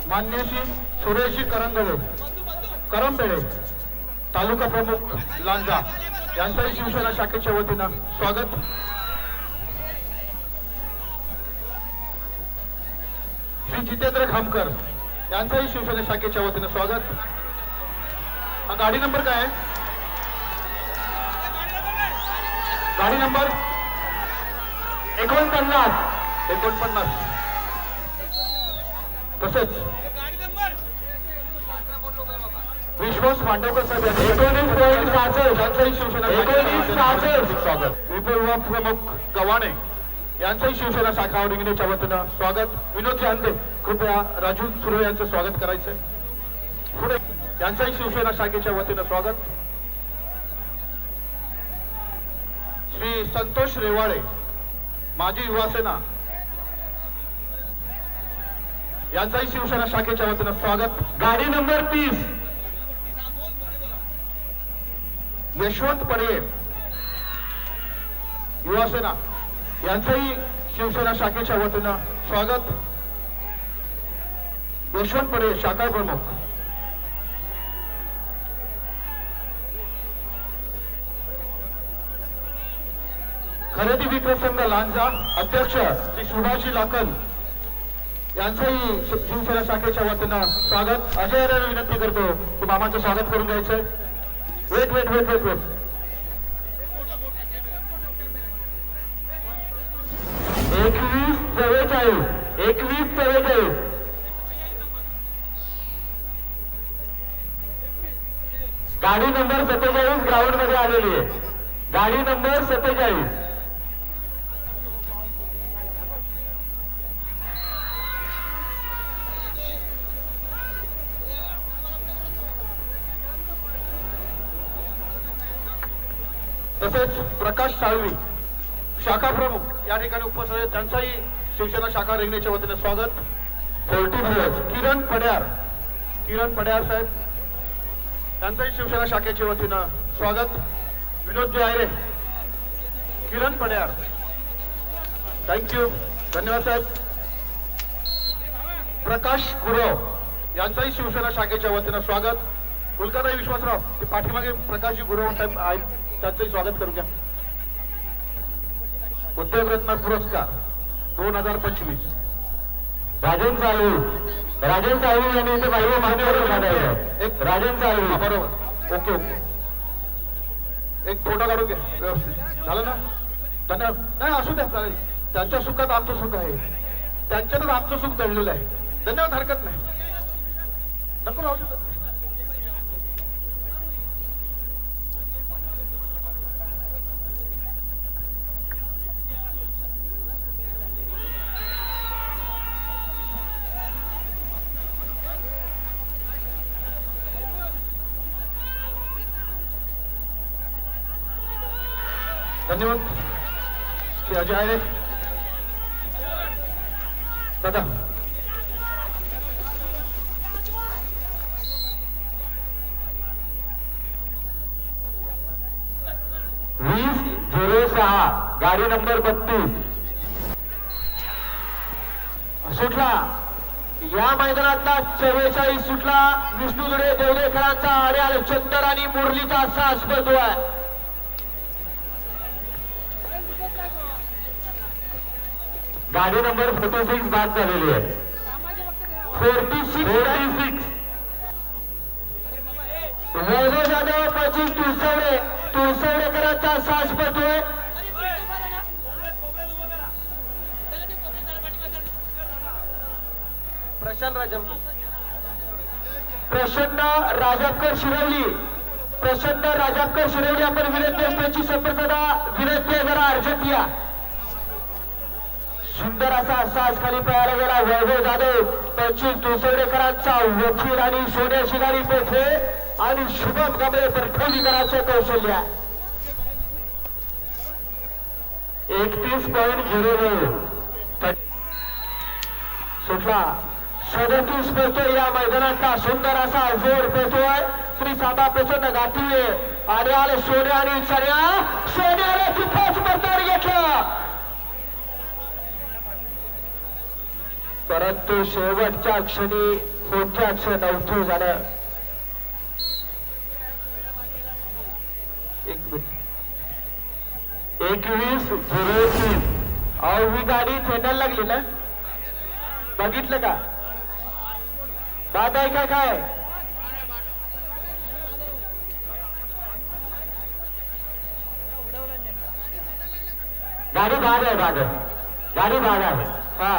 मान्यशी सुरेशजी करंबेळे तालुका प्रमुख लांजा यांचाही शिवसेना शाखेच्या वतीनं स्वागत. श्री जितेंद्र खामकर यांचाही शिवसेना शाखेच्या वतीनं स्वागत. हा गाडी नंबर काय आहे? गाडी नंबर 49. तसेच विश्वास मांडवकर साहेब 19.66 शिवसेना स्वागत. विपुल प्रमुख गव्हाणे यांचंही शिवसेना शाखा औरंगाबादच्या वतीनं स्वागत. विनोद अंदे कृपया राजू सुर्वे यांचं स्वागत करायचंय. पुढे यांचंही शिवसेना शाखेच्या वतीनं स्वागत. श्री संतोष रेवाळे माजी युवासेना यांचाही शिवसेना शाखेच्या वतीनं स्वागत. गाडी नंबर 30 यशवंत पडये युवासेना यांचंही शिवसेना शाखेच्या वतीनं स्वागत. यशवंत पडये शाखा प्रमुख. खरेदी विक्री संघ लांजा अध्यक्ष श्री सुभाषजी लाकन यांचंही शिवसेना शाखेच्या वतीनं स्वागत. अजय यांना विनंती करतो की मामाचं स्वागत करून घ्यायचंय. वेट 21-44 गाडी नंबर 47 ग्राउंड मध्ये आलेली आहे. गाडी नंबर 47 तसेच प्रकाश साळवी शाखा प्रमुख या ठिकाणी उपस्थित आहेत. त्यांचाही शिवसेना शाखा रेंगणीच्या वतीने स्वागत. 44 किरण पड्यार साहेब त्यांचाही शिवसेना शाखेच्या वतीनं स्वागत. विनोदजी आयरे किरण पड्यार थँक्यू धन्यवाद साहेब. प्रकाश गुरव यांचाही शिवसेना शाखेच्या वतीनं स्वागत. कुलकर्णी विश्वासराव ते पाठीमागे प्रकाशजी गुरव साहेब आहेत त्यांचंही स्वागत करून घ्या. उद्योगरत्न पुरस्कार 2025 राजन चाळू यांनी इथे बाह्य मान्यवर काढायचं. एक राजन चाळू बरोबर. Okay okay. एक फोटो काढून घ्या व्यवस्थित. झालं ना? धन्यवाद. नाही असू द्या चालेल. त्यांच्या सुखात आमचं सुख आहे. त्यांच्यातच आमचं सुख दडलेलं आहे. धन्यवाद. हरकत नाही. नको राहू दे. धन्यवाद श्री अजय आहे दादा. गाडी नंबर 32 सुटला. या मैदानातला 44 सुटला. विष्णू दुडे देवडेकरांचा आर्याल चंदर आणि मुरलीचा असा स्पर्धो आहे. गाडी नंबर 46 बाद झालेली आहे. 46 वैभव जाधव 25 तुळसवडेकरांचा सास पडतोय. प्रसन्न राजापकर शिरवली आपण विनंती असल्याची संपर्कदा विनंती आहे. जरा अर्जंट या. सुंदर असा सास खाली पळायला गेला. वैभव जाधव 25 तुळसवडेकरांचा वकील आणि सोन्या शिगारी पेठे आणि शुभम गमरे परठवलीकरांचं कौशल्य 31.09 सुटला. 37 पेटोय. या मैदानाचा सुंदर असा जोर पेटोय. श्री साबा प्रसन्न गाठीये आणि आले सोन्या आणि सोन्याला तिथंच मतदार घेतलं. परंतु शेवटच्या क्षणी होत्याच नव्हतं झालं. 21.03 अहो ही गाडी थेटायला लागली ना. बघितलं का? बाद आहे का काय? गाडी बाद आहे. गाडी बाद आहे. हा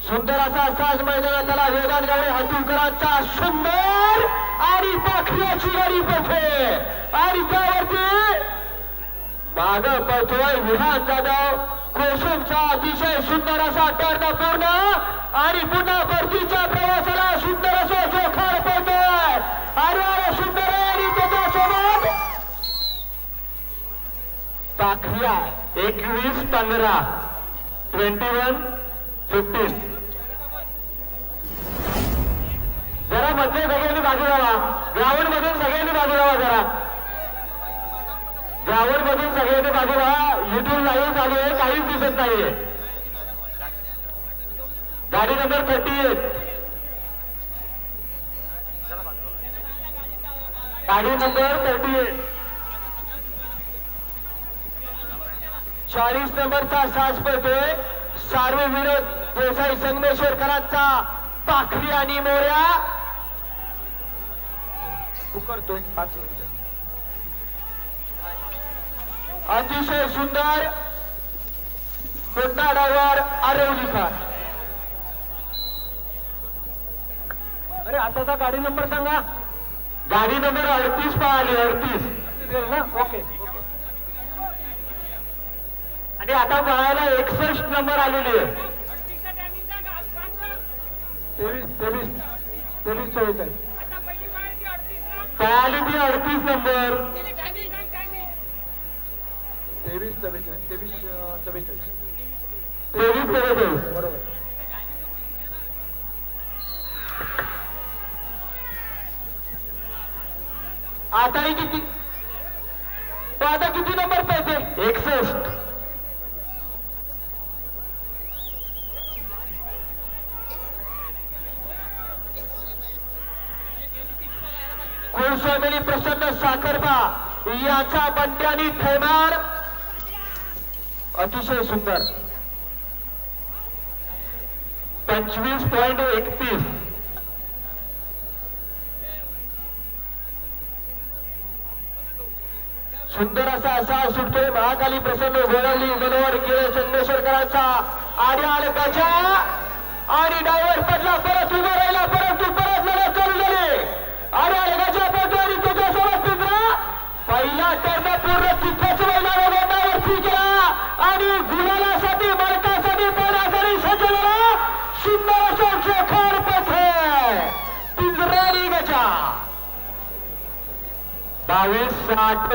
सुंदर असा साज मैदानात त्याला वेदांत गावडे हटूकरांचा सुंदर आणि पाखऱ्याची गाडी पळते आणि त्यावरती माग पळतोय विहान जाधव कोसुमचा अतिशय सुंदर असा टर्न पूर्ण आणि पुन्हा परतीच्या प्रवासाला सुंदर असा जोखार पळतोय. अरे सुंदर आणि त्याच्यासोबत पाखऱ्या 21-15 21-15 जरा मध्ये सगळ्यांनी बाजू लावा. ग्राउंड मधून सगळ्यांनी बाजू लावा. जरा ग्राउंड मधून सगळ्यांनी बाजू लावा. युट्यूब लाईव्ह चालू आहे. काहीच दिसत नाहीये. गाडी नंबर 38 गाडी नंबर 38 40 नंबरचा सास पडतोय. सार्वे विरोध देसाई संगमेश्वरकरांचा पाखरी आणि मोऱ्या करतोय. 5 मिनिट अतिशय सुंदर पुन्हा डावर आरवलीकर. अरे आताचा गाडी नंबर सांगा. गाडी नंबर 38 पळाली. 38 ना. ओके. आणि आता पळायला 61 नंबर आलेली आहे. 23 44 पळाली ती 38 नंबर. 23-44 बरोबर. आता किती तो आता किती नंबर पाहिजे? 61. कुलस्वामिनी प्रसन्न साखरबा याचा बंट्यानी थैमान अतिशय सुंदर. 25.31. सुंदर असा सुटतोय महाकाली प्रसन्न गोळवली मनोहर केळे चंद्रेश्वरकरांचा आर्याल गजा आणि डायव्हर पडला परत उभा राहिला परंतु परत लढत चालू झाली. आर्याल गजा पडतो आणि त्याच्यासोबत पिंजरा पहिला टर्न पूर्ण तिथंच महिला गोंडावरती गेला आणि गुलालासाठी मालकासाठी पळण्यासाठी सज्ज झाला. सुंदर असा चोखार पथ पिंजरानी गजा 22-60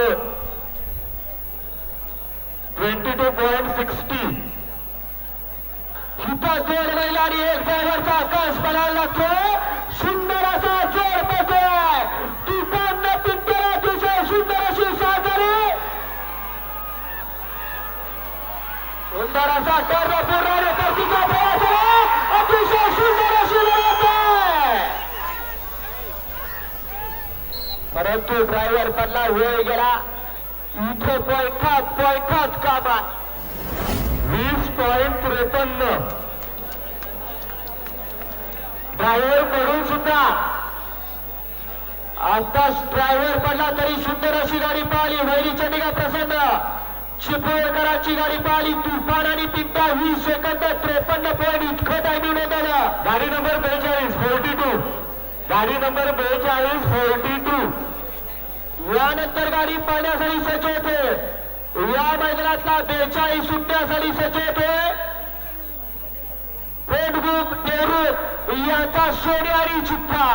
22.60. हिता जोड राहिला आणि एक ड्रायव्हरचा आकाश पडायला लागतो. सुंदर असा जोड पडतोय. तुफान पिंपरा अतिशय सुंदर अशी साथ झाली. सुंदर असा टर्न पूर्ण परतीचा प्रवास झाला. अतिशय सुंदर अशी लढत आहे. परंतु ड्रायव्हर पडला वेळ गेला. इथं पॉईंटात कामात 20.53. ड्रायव्हर पडून सुद्धा आताच ड्रायव्हर पडला तरी सुंदर अशी गाडी पाहिली. वैरीच्या निघा प्रसन्न चिपळूणकरांची गाडी पाहिली. तुफान आणि पिंटा 20 सेकंद 53 पॉईंट इतकं टायमिंग होतं. गाडी नंबर 42 गाडी नंबर 42 यानंतर गाडी पाहण्यासाठी सज्ज होते. या मैदानातला 42 सुटण्यासाठी सज्ज होते. पेटगुप देवरूप यांचा सोनेरी चिठ्ठा.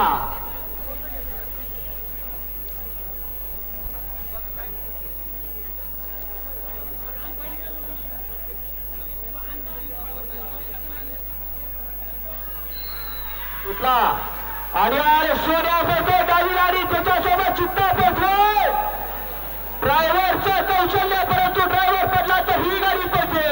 कुठला आणि सोन्या पडतो डावी गाडी त्याच्यासोबत चिठ्ठा पडतो. ड्रायव्हरचं कौशल्य परंतु ड्रायव्हर पडला तर ही गाडी पडते.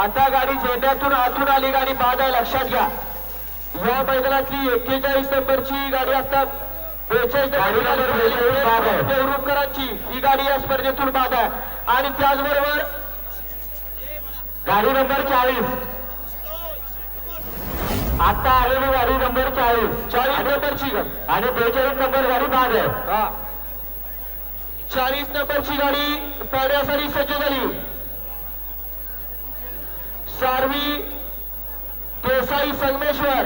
आता गाडी झेंड्यातून आतून आली. गाडी बाद आहे लक्षात घ्या. या मैदानातली 41 नंबरची गाडी असतात 42 देवरूपकरांची ही गाडी या स्पर्धेतून बाद आहे. आणि त्याचबरोबर गाडी नंबर 40 आता आलेली गाडी नंबर 40 नंबरची आणि 42 नंबर गाडी बाद आहे. 40 नंबरची गाडी पाहण्यासाठी सज्ज झाली. सारवी देसाई संगमेश्वर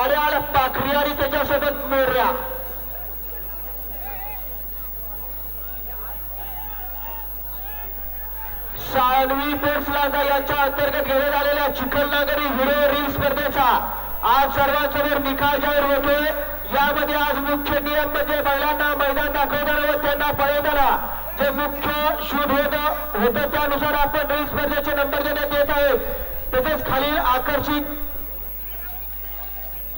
आर्याल पाखरी आणि त्याच्यासोबत मोर्या. सानवी पोर्सलादा यांच्या अंतर्गत घेण्यात आलेल्या चिखलनागरी हिरो रील स्पर्धेचा आज सर्वांसमोर निकाल जाहीर होतोय. यामध्ये आज मुख्य नियम म्हणजे बैलांना मैदान दाखवताना व त्यांना पळवताना जे मुख्य शूट होतं त्यानुसार आपण रील स्पर्धेचे नंबर देण्यात येत आहे. तसेच खालील आकर्षित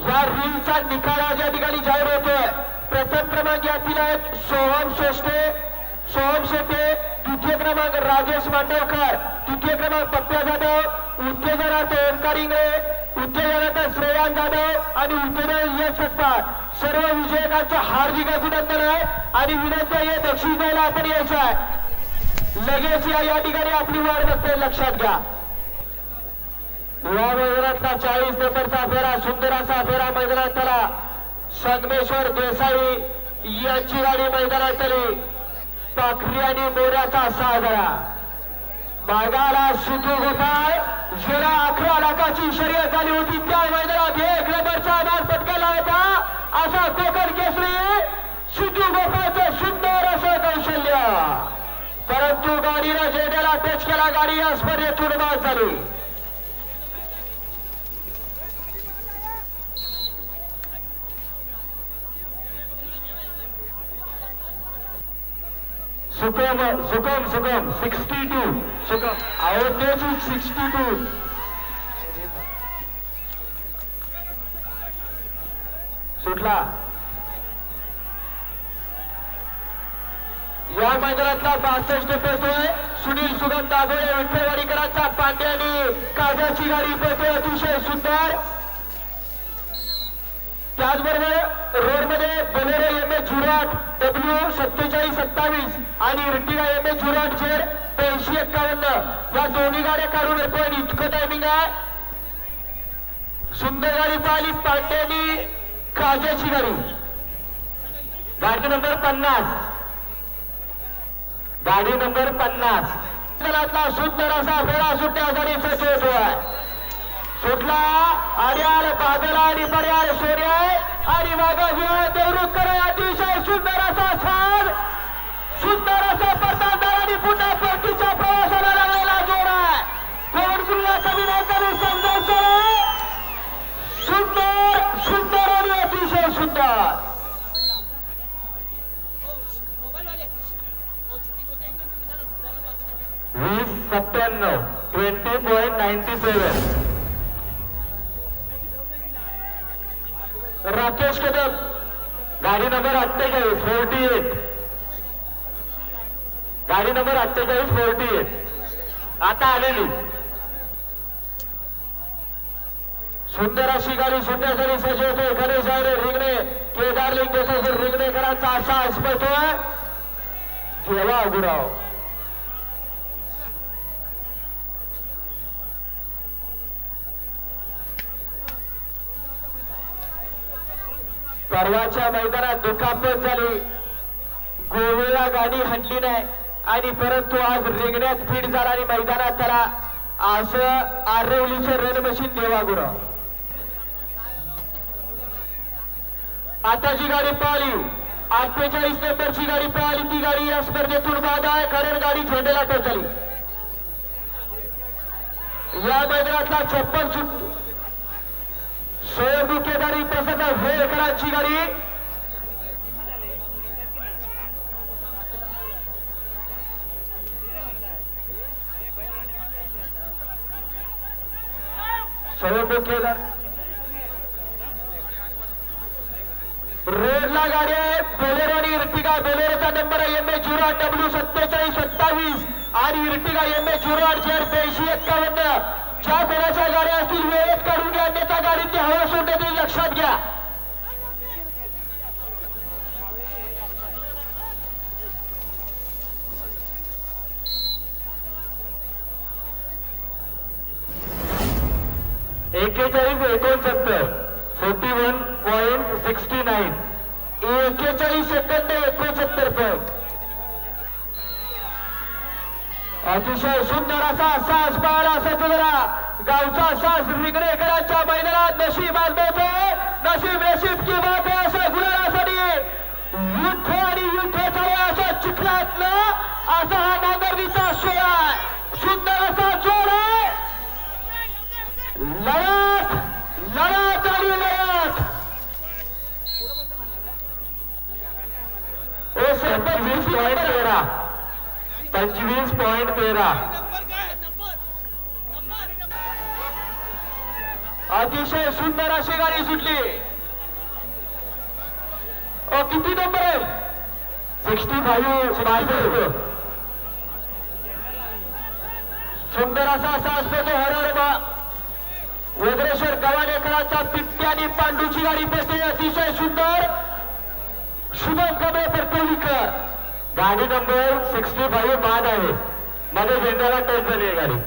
या रीलचा निकाल आज या ठिकाणी जाहीर होतोय. प्रथम क्रमांक यातील आहेत सोहम शेटे, द्वितीय क्रमांक राजेश मांडवकर, तृतीय क्रमांक पप्प्या जाधव, उत्तेजनार्थ ओंकार इंगळे, उत्तेजनार्थ श्रेयान जाधव आणि उत्तेजन यश सत्तार. सर्व विजयकांचं हार्दिक अभिनंदन आहे आणि विनंती आहे बक्षीस द्यायला आपण यायचं आहे. लगेच या ठिकाणी आपली वाढ बघते लक्षात घ्या. या मैदानातला 40 नंबरचा फेरा सुंदर असा फेरा मैदानात आला. संगमेश्वर देसाई यांची गाडी मैदानात आली. पाखरी आणि मोऱ्याचा 6 जरा मागाला सिद्धू गोपाळ ज्याला 11 लाखाची शर्यत झाली होती त्या मैदानात 1 नंबरचा मार पटकावला होता. असा कोकण केसरी सिद्धू गोपाळचं सुंदर असं कौशल्य. परंतु गाडीला जेड्याला टच केला. गाडी या स्पर्धेतून बाद झाली. सुकम 62 सुकम अहो तेच 62 सुटला. या मैदानातला 62 पळतोय सुनील सुगम दागोळे विठ्ठलवाडीकरांचा. पांडे आणि काजाची गाडी पळतोय अतिशय सुंदर. त्याचबरोबर रोडमध्ये बोलेरो MS झुराट W4727 आणि इर्टिगा MS झुराट झेड 8351 या दोन्ही गाड्या काढून पण इतकं टायमिंग आहे. सुंदर गाडी पाहिली पांड्यानी काजाची गाडी. गाडी नंबर 50 गाडी नंबर 50 सुंदर असा फेरा सुटण्यासाठी सज्ज होतोय. सुटला आड्याल बादल आणि पर्याय सूर्य आणि मागास देवरुखकर अतिशय सुंदर असा साज सुंदर असा परतांदार आणि पुन्हा परतीच्या प्रवासाला लागलेला जोड आहे. कोण तुला कमी नाही कमी समजायचं. सुंदर सुंदर आणि अतिशय सुंदर. 2097 20.97 राकेश कदम गाडी नंबर 48 गाडी नंबर 48 आता आलेली. सुंदर अशी गाडी सुटण्यासाठी सज्ज होते. गणेश आहे रिंगणे केदार लिंग रिंगणेकरांचा असा अस्पतोय जेव्हा गुराव. परवाच्या मैदानात दुखापत झाली. गोवेला गाडी हटली नाही आणि परंतु आज रिंगण्यात फिट झाला आणि मैदानात त्याला असं आरवलीचे रन मशीन देवा गुरु. आता जी गाडी पळाली 48 नंबरची गाडी पळाली ती गाडी या स्पर्धेतून बाद आहे. कारण गाडी झेंडेला टोचली. या मैदानातला 56 सुट सोयबू केदारी प्रसन्न वेळकरांची गाडी. सोयबू केदार रोडला गाडी आहे. बोलेरो आणि इर्टिगा. बोलेरोचा नंबर आहे MS झुराट W4727 आणि इर्टिगा MS झुराट झेड 8351. ज्या कोणाच्या गाड्या असतील वेळेत काढून घ्या अन्यथा गाडीची हवा सोडण्यात लक्षात घ्या. $41.69 41 सेकंद 69 पॉईंट. अतिशय सुंदर असा सास पाहायला असं जरा गावचा सास रिंगणेकरांच्या मैदानात नशीब आजमावतोय. नशीब की बात आहे असं गुलाबासाठी युद्ध आणि युद्ध चालू असं चिखलातलं असा हा नांगरणीचा सोहळा आहे. सुंदर असा जोड आहे. लढत आणि लढत. 25.13 अतिशय सुंदर अशी गाडी सुटली. किती नंबर आहे 65. सुंदर असा असतो तो हरवडा वज्रेश्वर गव्हाणेकरांचा पिट्टी आणि पांडूची गाडी पडते. अतिशय सुंदर शुभम कमळे परतवलीकर. गाडी नंबर 65 बाद आहे. मध्ये झेंड्याला टच झाली आहे गाडी.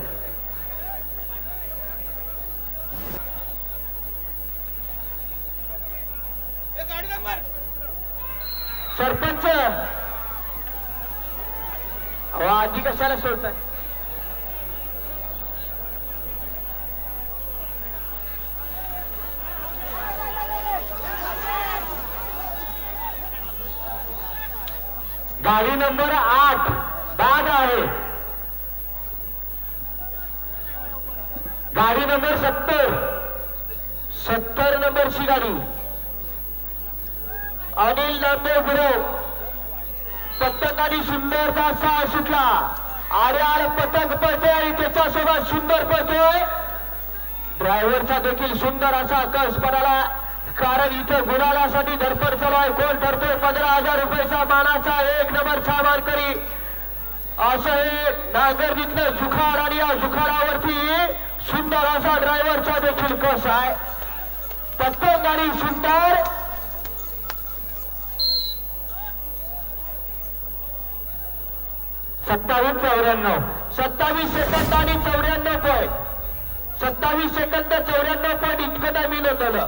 सरपंच आधी कशाला सोडताय. गाडी नंबर 8 बाद आहे. गाडी नंबर 70 नंबरची गाडी अनिल नांदे गुरव. पतंगाने सुंदरचा साह सुटला. आर्याल पतंग पळतोय आणि त्याच्यासोबत सुंदर पळतोय. ड्रायव्हरचा देखील सुंदर असा कस पडाला. कारण इथं गुलालासाठी धडपड चालू आहे. कोण ठरतोय 15,000 रुपयाचा मानाचा 1 नंबरचा मानकरी असं हे नागरिकतलं जुखाड. आणि या जुखाडावरती सुंदर असा ड्रायव्हरचा देखील कस आहे. पतंग आणि सुंदर 27-94 27 सेकंद आणि 94 पॉईंट 27 सेकंद 94 पॉईंट इतकं टायमी नोंदवलं.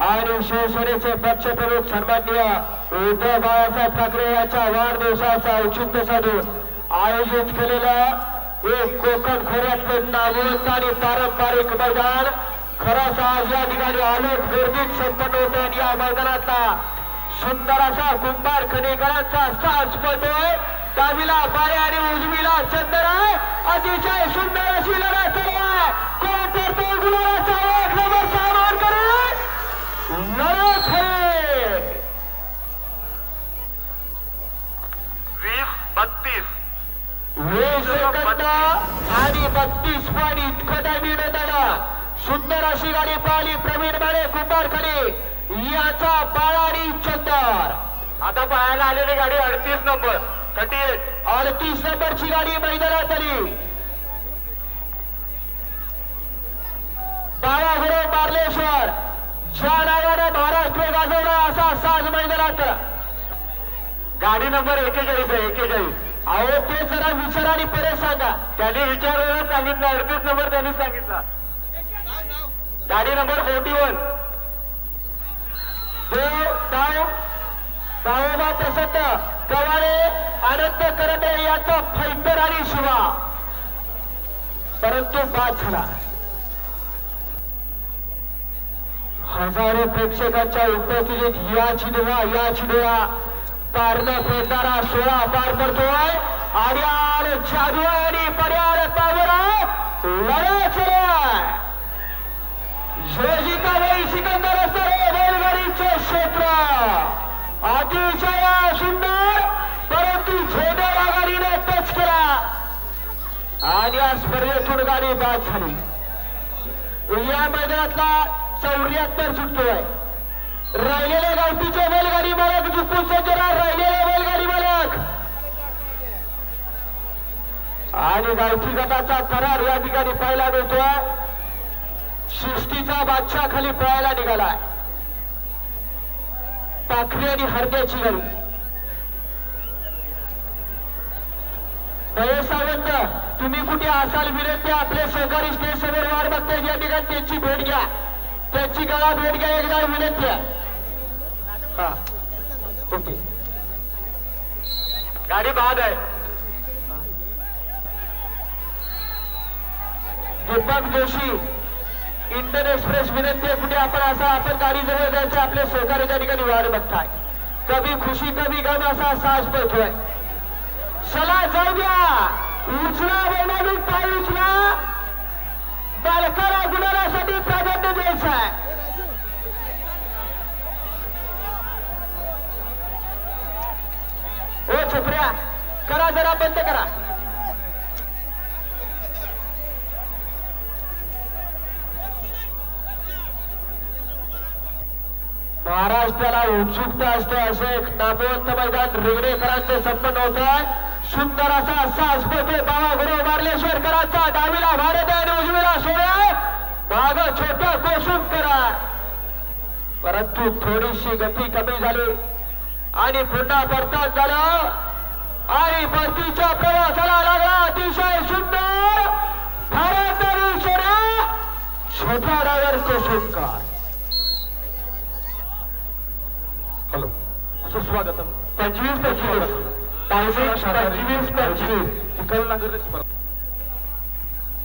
आणि शिवसेनेचे पक्षप्रमुख सन्माननीय उद्धव बाळासाहेब ठाकरे यांच्या वाढदिवसाचं औचित्य साधून आयोजित केलेलं एक कोकण खोऱ्यातलं नामवंत आणि पारंपरिक मैदान खरंच आज या ठिकाणी आलोक गर्दीत संपन्न होते. आणि या मैदानातला सुंदर असा कुंभार खनेकरांचा साज पडतोय. डावीला पारे आणि उजवीला चंदर आहे. अतिशय सुंदर अशी लढत चालू आहे. कोण करतो गुलाबाचा एक नंबरचा मानकरी लढत आहे. 20 सेकंद आणि 32 पॉईंट इतकं टायमिंग होताना सुंदर अशी गाडी पाहिली प्रवीण माने कुंभारखली याचा बाळा आणि चंदर. आता पाहायला आलेली गाडी 38 नंबर 38 नंबरची गाडी मैदानात आली. बाळा गुरु मार्लेश्वर ज्या नावाने महाराष्ट्र गाजवला असा साज मैदानात. गाडी नंबर 41 आहे 41. अहो ते जरा विचारा आणि परत सांगा. त्यांनी विचारायला सांगितलं 38 नंबर त्यांनी सांगितला. गाडी नंबर 41 दावोबा प्रसन्न कवाळे आनंद करंडे याचा फायटर आणि शिवा, परंतु बाद झाला. हजारो प्रेक्षकांच्या उपस्थितीत या चिडवा पारणं फेडणारा 16 पार पडतोय. आर्याल जादू आणि पर्याल पावर लढत योजिकाबाई सिकंदर असणारे बैलगाडीचे क्षेत्र अतिशय सुंदर, परंतु झेंडा गाडीने टच केला आणि या स्पर्धेतून गाडी बाद झाली. या मैदानातला 74 सुटतोय. राहिलेले गावठीचे बैलगाडी मालक जिंकून सज्जरा राहिलेले बैलगाडी मालक आणि गावठी गटाचा थरार या ठिकाणी पाहायला मिळतोय. सृष्टीचा बादशाह खाली पळायला निघालाय. पाखरी आणि हरद्याची गाडी. महेश सावंत तुम्ही कुठे असाल विनंती आपले सहकारी स्टेज समोर वाट बघताय या ठिकाणी त्यांची भेट घ्या. त्यांची गळा भेट घ्या एकदा विनंती आहे. हा ओके गाडी बाद आहे. दीपक जोशी इंडियन एक्सप्रेस विनंती आहे कुठे आपण गाडी जवळ जायचं. आपले सहकारी त्या ठिकाणी वाट बघताय. कभी खुशी कभी गम असा साज पडतोय. चला जाऊ द्या. उचला बैलांनी पाय उचला. बालकाला गुलालासाठी प्राधान्य द्यायचं आहे. ओ छपऱ्या करा जरा बंद करा. महाराष्ट्राला उत्सुकता असते असे एक नामवंत मैदान रेगडेकरांचे संपन्न होत आहे. सुंदर असा साज पडतोय. बाबा गुरु मार्लेश्वरकरांचा डावीला भारत आणि उजवीला सोडा भाग छोटा कोसून करा, परंतु थोडीशी गती कमी झाली आणि पुन्हा परतात झालं आणि परतीच्या प्रवासाला लागला. अतिशय सुंदर भारत आणि सोडा छोटा ड्रायव्हरचे सुटकार. हॅलो सुस्वागतम. 25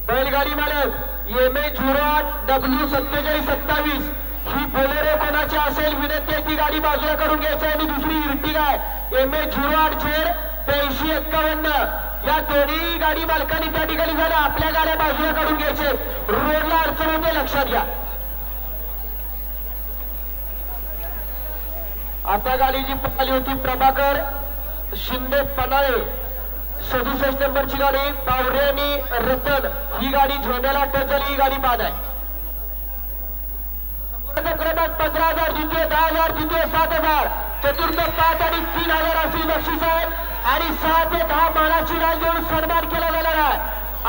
बैलगाडी मालक MH08W4727 ही बोलेरो कोणाची असेल विनंती आहे. ती गाडी बाजूला करून घ्यायची आणि दुसरी इर्टिगा आहे MH08Z8351 या दोन्ही गाडी मालकांनी त्या ठिकाणी झाल्या. आपल्या गाड्या बाजूला काढून घ्यायचे. रोडला अडचण होते लक्षात घ्या. आता गाडी जी पळाली होती प्रभाकर शिंदे पनाळे 67 नंबरची गाडी बावरे आणि रतन ही गाडी झोंड्याला टच झाली. ही गाडी बाद आहे. क्रमांक 15,000 जिथे 10,000 जिथे 7,000 चतुर्थ 5 आणि 3,000 अशी बक्षीस आहे आणि 6 ते 10 मानाची डाल देऊन सन्मान केला जाणार आहे.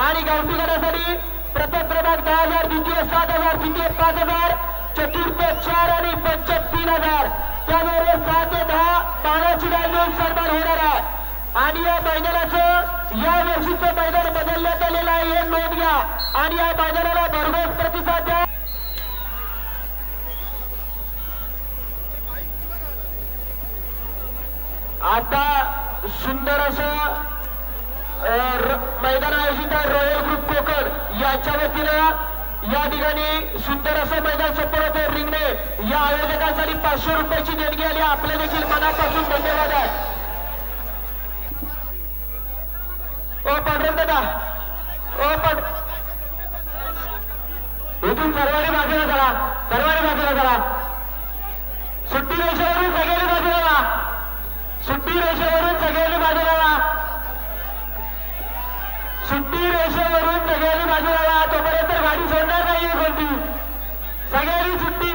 आणि गावठी गटासाठी प्रथम क्रमांक 10,000 द्वितीय 7,000 तृतीय 5,000 चतुर्थ 4 आणि पंचम 3,000 त्याबरोबर 6 ते 10 मानाची डाल देऊन सन्मान होणार आहे. आणि या मैदानाचं या वर्षीचं मैदान बदलण्यात आलेलं आहे हे नोंद घ्या आणि या मैदानाला भरघोस प्रतिसाद द्या. आता सुंदर असं मैदान आयोजित आहे रॉयल ग्रुप कोकण याच्या वतीनं या ठिकाणी सुंदर असं मैदान संपन्न होते. रिंगणे या आयोजकांसाठी 500 रुपयाची देणगी आली. आपल्या देखील मनापासून धन्यवाद आहे. ओ पांढरं दादा ओ इथून सर्वांनी बाजूला करा. सर्वांनी बाजूला करा. सुट्टी रेषेवरून सगळ्यांनी बाजूला करा. सुट्टी रेषेवरून सगळ्यांनी बाजूला करा. सुट्टी रेषेवरून सगळ्यांनी बाजूला करा. तोपर्यंत गाडी सोडणार नाही कोणती. सगळ्यांनी सुट्टी.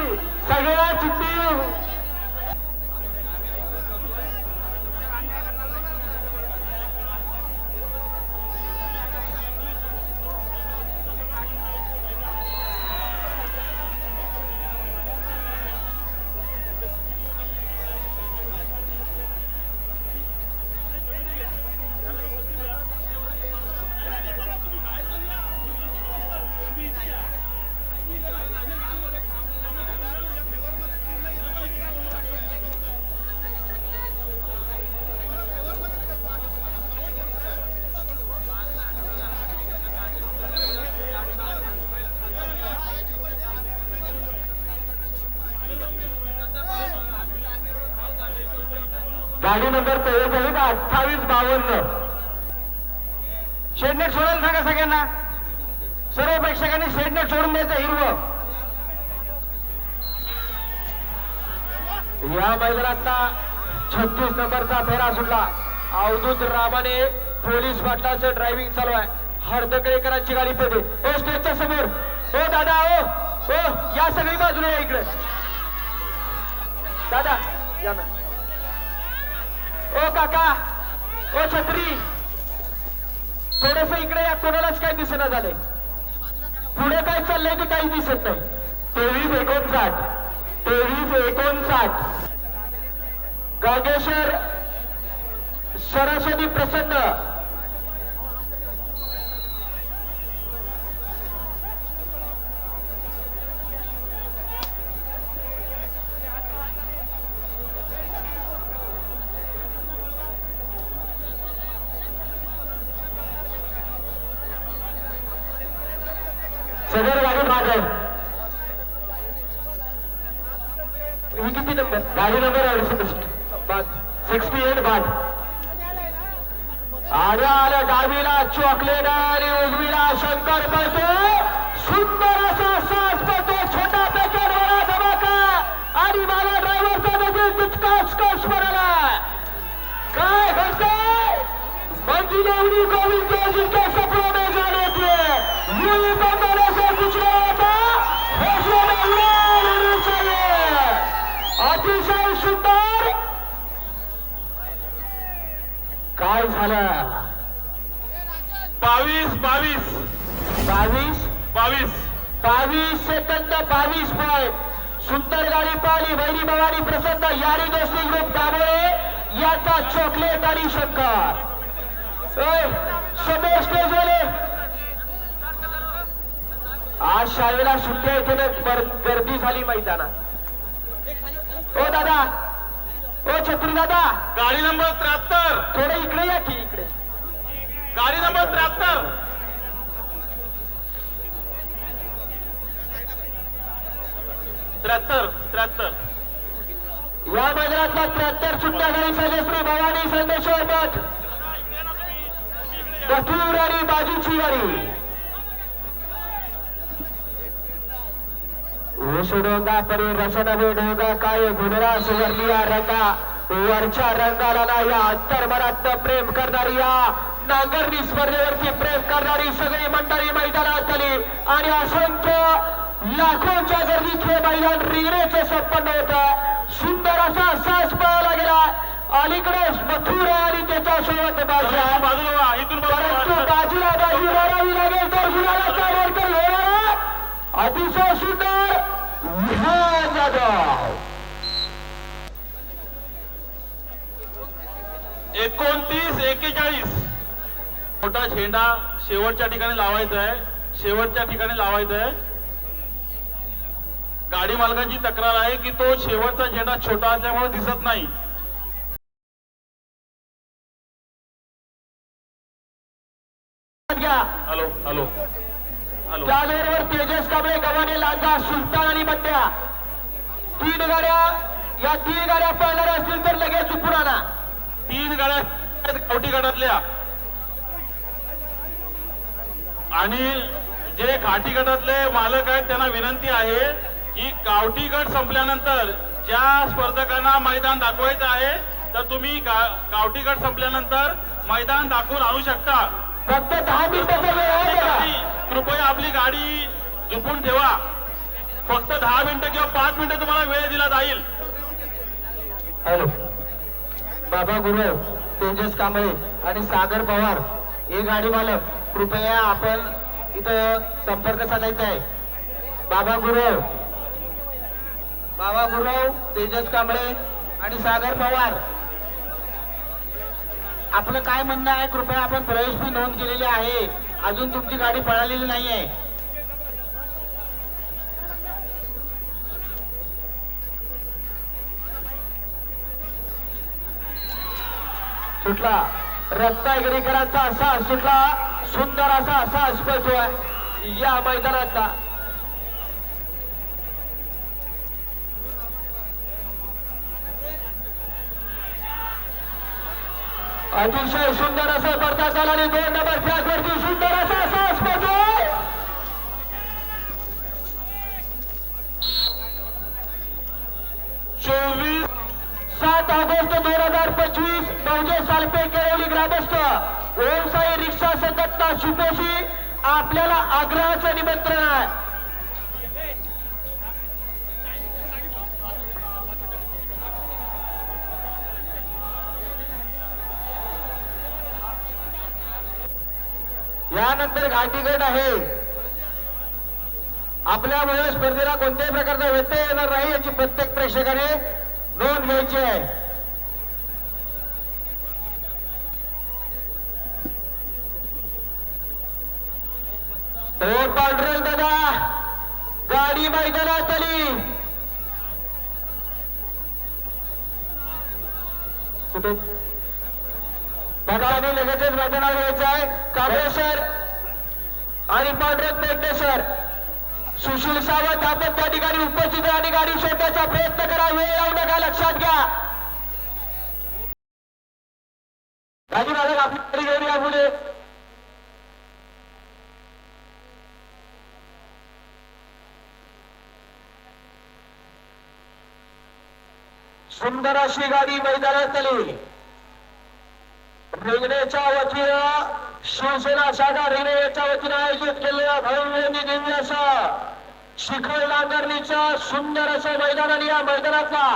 सगळ्या सुट्टी. गाडी नंबर 2852. शेडनेट सोडायला सांगा सगळ्यांना. सर्व प्रेक्षकांनी शेडनेट सोडून द्यायचं हिरवं. या मैदानात 36 नंबरचा फेरा सुटला. अवधूत रामाने पोलीस पाटलाचं ड्रायव्हिंग चालू आहे. हरदकळेकरांची गाडी पेटे. ओ स्टेजच्या समोर. ओ दादा ओ या सगळी बाजूला या इकडे. दादा या ना. ओ काका ओ छत्री थोडस इकडे या. कोणालाच काही दिसेना झालंय. पुढे काय चाललंय ते काही दिसत नाही. 2359 2359 गागेश्वर सरस्वती प्रसन्न सदर गाडी बाद आहे. ही किती नंबर गाडी नंबर 68 बाद. आल्या डावीला चॉकलेट आणि उजवीला शंकर पळतो. सुंदर असा सास पळतो. छोटा पॅकेट वाला धमाका आणि माझा ड्रायव्हरचा देखील तितकाच कस पडाला. काय घडतंय म्हणजे एवढी गोविंद जिंके सपनों में जाने थे ये बंदर से कुछ नहीं होता. हौसले में उड़ान होनी चाहिए. अतिशय सुंदर. काय झालं 22 सेकंद 22 पॉईंट. सुंदर गाडी पाहिली. वैरी भवानी प्रसन्न यारी दोस्ती ग्रुप दाभोळे याचा चॉकलेट आणि शंकर. समोर स्टेज वाले आज शाळेला सुट्ट्या इथे गर्दी झाली मैदानात. ओ दादा ओ छत्री दादा गाडी नंबर 73. थोडं इकडे या की इकडे. गाडी नंबर 73. या मैदानातला 73 सुट्ट्या गाडी सजश्री भवानी संदेश्वर मठ मथुर आणि बाजूची गाडी. ऊस डोंगा परी रसनवे डोंगा काय गुणरा सुवर्णिया रंगा. वरच्या रंगाला ना या अंतर्मनात प्रेम करणारी या नांगरणी स्पर्धेवरती प्रेम करणारी सगळी मंडळी मैदानात आली आणि असंख्य लाखोंच्या गर्दीत हे मैदान रिंगणेचे संपन्न होत. सुंदर असा सास पळाला गेला. अलीकडे मथुरा आणि त्याच्यासोबत बाजा. परंतु बाजूला बाजी मारावी लागेल तर गुणाला चालवकर होणार. अतिशय सुंदर विहान जाधव. 29 मोठा झेंडा शेवटच्या ठिकाणी लावायचा आहे, शेवटच्या ठिकाणी लावायचा आहे. गाडी मालकांची तक्रार आहे की तो शेवटचा झेंडा छोटा असल्यामुळे दिसत नाही. Hello hello hello. त्याबरोबर तेजस कांबळे, गव्हाणे, लांजा, सुलतान आणि बंड्या 3 गाड्या. या 3 गाड्या पळणाऱ्या असतील तर लगेच चुकून आणा. 3 गाड्या आहेत गावठी गटातल्या, आणि जे घाटी गटातले मालक आहेत त्यांना विनंती आहे की गावठी गट संपल्यानंतर ज्या स्पर्धकांना मैदान दाखवायचं आहे तर तुम्ही गावठी गट संपल्यानंतर मैदान दाखवून आणू शकता. फक्त 10 मिनिटाचा वेळ आहे बघा. कृपया आपली गाडी झुकून ठेवा. फक्त 10 मिनिटं किंवा 5 मिनिटं तुम्हाला वेळ दिला जाईल. हॅलो. बाबा गुरव, तेजस कांबळे आणि सागर पवार हे गाडी मालक, कृपया आपण इथं संपर्क साधायचा आहे. बाबा गुरव, तेजस कांबळे आणि सागर पवार, आपलं काय म्हणणं आहे? कृपया आपण प्रवेश फी नोंद केलेली आहे, अजून तुमची गाडी पळालेली नाहीये. सुटला रत्नागिरीकरांचा असा सुटला, सुंदर असा पळतोय या मैदानाचा. अतिशय सुंदर असं पडता चाल आणि 2 नंबर ट्रॅकवरती सुंदर असा पळतोय. 7 ऑगस्ट 2025 मौजे सालपेठ केळवली ग्रामस्थ ओमसाई रिक्षा संघटना शिपोशी आपल्याला आग्रहाचं निमंत्रण आहे. यानंतर घाटीगट आहे. आपल्यामुळे स्पर्धेला कोणत्याही प्रकारचा व्यत्यय येणार नाही याची प्रत्येक प्रेक्षकाने नोंद घ्यायची आहे. पांढरल दादा गाडी मैदानात आली. कुठे बघा, लगेचच मैदानावर यायचं आहे. कांबळे सर आणि पांढरत पेटणे सर, सुशील सावंत आपण त्या ठिकाणी उपस्थित आहे आणि गाडी सोडण्याचा प्रयत्न करा. वेळ लावू नका, लक्षात घ्या. गाडी मालक आपली गाडी घेऊन या पुढे. सुंदर अशी गाडी मैदानात आली. रेल्वेच्या वतीनं शिवसेना शाखा रेल्वेच्या वतीनं आयोजित केलेल्या भव्य दिव्य असं शिखर नांगरणीच्या सुंदर असं मैदान आणि या मैदानातला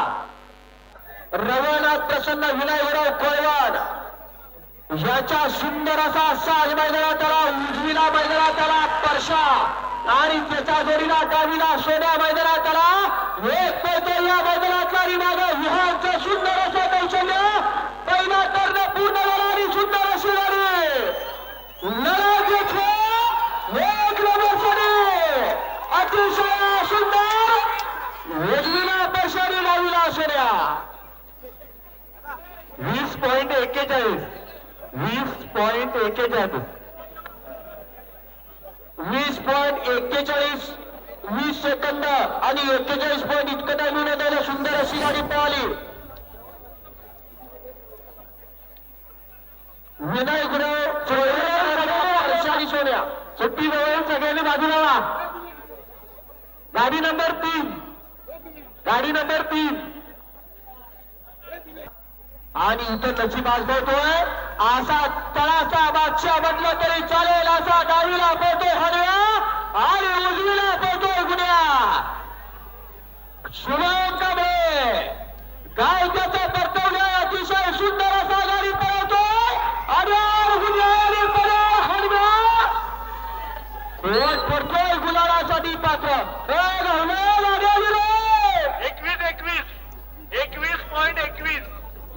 रवनाथ प्रसन्न विनायकराव कोळवाड याच्या सुंदर असा साज मैदानात आला. उजवीला मैदानात आला परशा आणि त्याच्या जोडीला डावीला सोन्या मैदानात आला. एक पळतो या मैदानातला आणि मागं विहारचं सुंदर असं कौशल्य. पहिला टर्न पूर्ण झाला आणि सुंदर अशी गाडी लढत घेतली. एक नंबर अतिशय सुंदर. उजवीला परशा आणि डावीला सोन्या. 20.41 20 सेकंद आणि 41 पॉईंट इतकं टायमिंग द्यायला सुंदर अशी गाडी पळाली. विनय गुरव सोन्या सुट्टी जवळ सगळ्यांनी बाजूला वा. गाडी नंबर 3 आणि इथं नशीब आजमावतोय. असा तळाचा बादशाह म्हटलं तरी चालेल. असा डावीला पळतोय हरया आणि उजवीला पळतोय गुन्ह्या. शुभम कांबळे काय त्याचा परतवण्या अतिशय सुंदर असा गाडी पळवतोय आणि गुन्ह्या कोट पडतोय गुलालासाठी पात्र.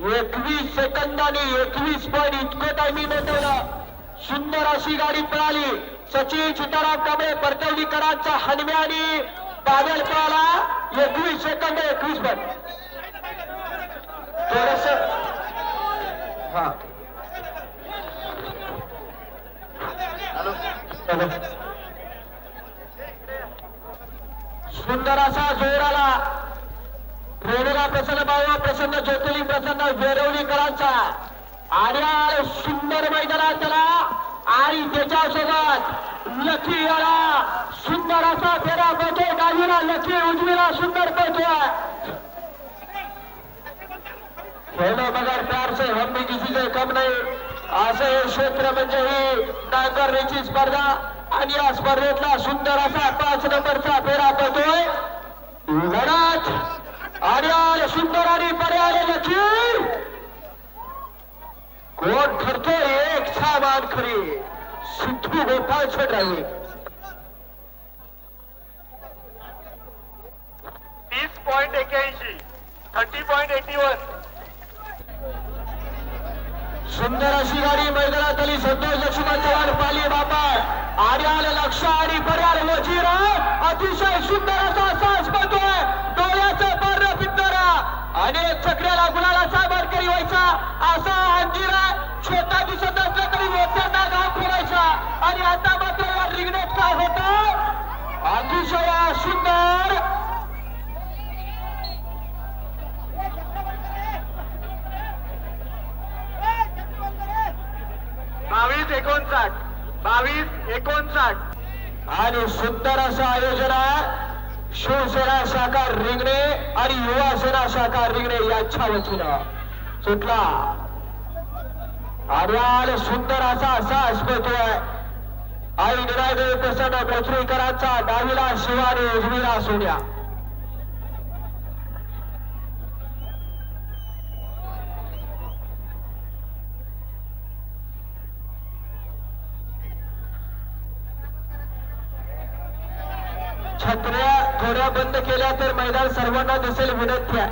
21 सेकंदांनी 21 पॉईंट इतकं टायमिंग नोंदवलं. सुंदर अशी गाडी पळाली. सचिन सीताराम कांबळे परतवलीकरांचा हनम्या आणि बादल पळाला 21 सेकंद 21 पण थोडस हा सुंदर असा जोर आला. रेणुका प्रसन्न बाबा प्रसन्न ज्योतिर्लिंग प्रसन्न वेरवलीकरांचा आणि सुंदर मैदानात त्याला आणि त्याच्यासोबत लकी आला. सुंदर असा फेरा पळतोय. डावीला लकी उजवीला सुंदर पळतोय. खेळणं मगर प्यार से हम भी किसी से कम नाही असं हे क्षेत्र म्हणजे ही नांगरणीची स्पर्धा आणि या स्पर्धेतला सुंदर असा 5 नंबरचा फेरा पळतोय. लढत आणि सुंदर आणि पर्याय लकी कोण ठरतोय एक सामान खरी सिद्धू गोपाळचं ड्रायव्हिंग 30.81 30.81 सुंदर अशी गाडी मैदानात आली. संतोष लक्ष्मण चव्हाण पाली बापा आर्याल लक्ष आणि पर्याय वजीर अतिशय सुंदर असा सास पळतोय. डोळ्याचं पार पिंजरा आणि चक्र्याला गुलालाचा मारकरी व्हायचा असा अंजिरा छोटा दिसत असला तरी मोठ्यांना घाम फिरायचा. आणि आता मात्र या रिंगणात काय होतं अतिशय सुंदर 22-59 आणि सुंदर असं आयोजन आहे. शिवसेना शाखा रिंगणे आणि युवा सेना शाखा रिंगणे यांच्या वतीनं सुटला. आर्याल सुंदर असा सास पळतोय. आई निरादेव प्रसन्न कोथरूडकरांचा डावीला शिवा आणि उजवीला सोन्या. छत्र्या थोड्या बंद केल्या तर मैदान सर्वांना दिसेल विनंती आहे.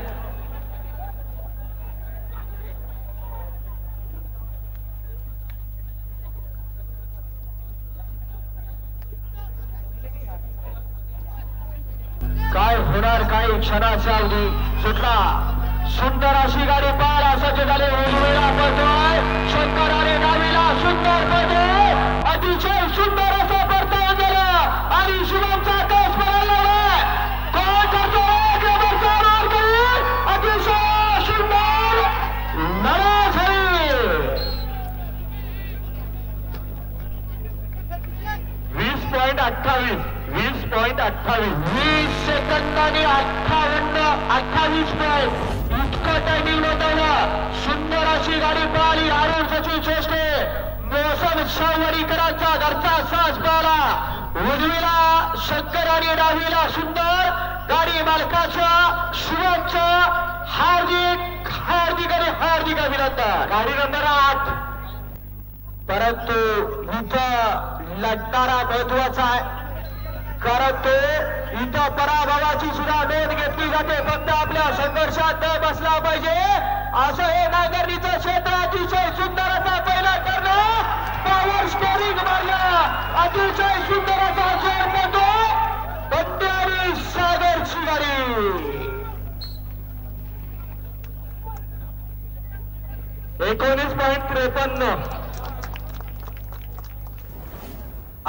काय होणार काही क्षणाच्या अवधी सुटला. सुंदर अशी गाडी पार असं जे झाले उजवीला पळतोय. शंकर आणि डावीला सुंदर पळतोय. अतिशय सुंदर असं परतावून गेलं आणि शिवमचा कस पळाला. कोण करतोय अतिशय सुंदर लढा झाली. 20.28 20 सेकंदांनी 28 पॉईंट इतकं टायमिंग नोंदवलं. सुंदर अशी गाडी पळाली. अरुण सचिन श्रेष्ठे मोसम शावरीकरांचा घरचा साज पळाला. उजवीला शंकर आणि डावीला सुंदर. गाडी मालकाचं शिवमचं हार्दिक आणि हार्दिक अभिनंदन. गाडी नंबर 8 परंतु इथं लढणारा महत्वाचा आहे कारण तो इथं पराभवाची सुद्धा नोंद घेतली जाते. फक्त आपल्या संघर्षात न बसला पाहिजे असं हे नांगरणीचं क्षेत्र. अतिशय सुंदर असा पहिला करणं पॉवर स्टोरिंग मारला. अतिशय सुंदर असा जोर पडतो. बंडे आणि सागरची गाडी 19.53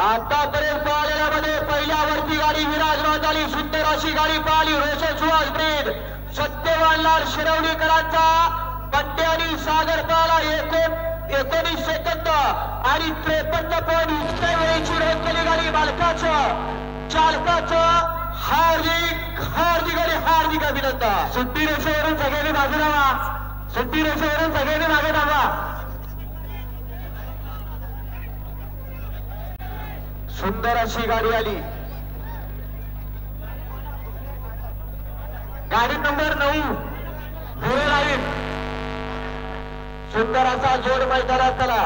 आतापर्यंत पळालेल्यामध्ये पहिल्यावरती गाडी विराजमान झाली. सुंदर अशी गाडी पळाली. रोशन सुहास ब्रीड सत्यवान लाल शिरवलीकरांचा बंडे आणि सागर पळाला. 19 सेकंद आणि 53 पॉईंट इतक्या वेळेची नोंद केली. गाडी मालकाचं चालकाचं हार्दिक आणि हार्दिक अभिनंदन. सुट्टी रेषेवरून सगळ्यांनी मागे धावा. सुट्टी रेषेवरून सगळ्यांनी मागे धावा. सुंदर अशी गाडी आली. गाडी नंबर 9 पुढे राहील. सुंदर असा जोड मैदानात आला.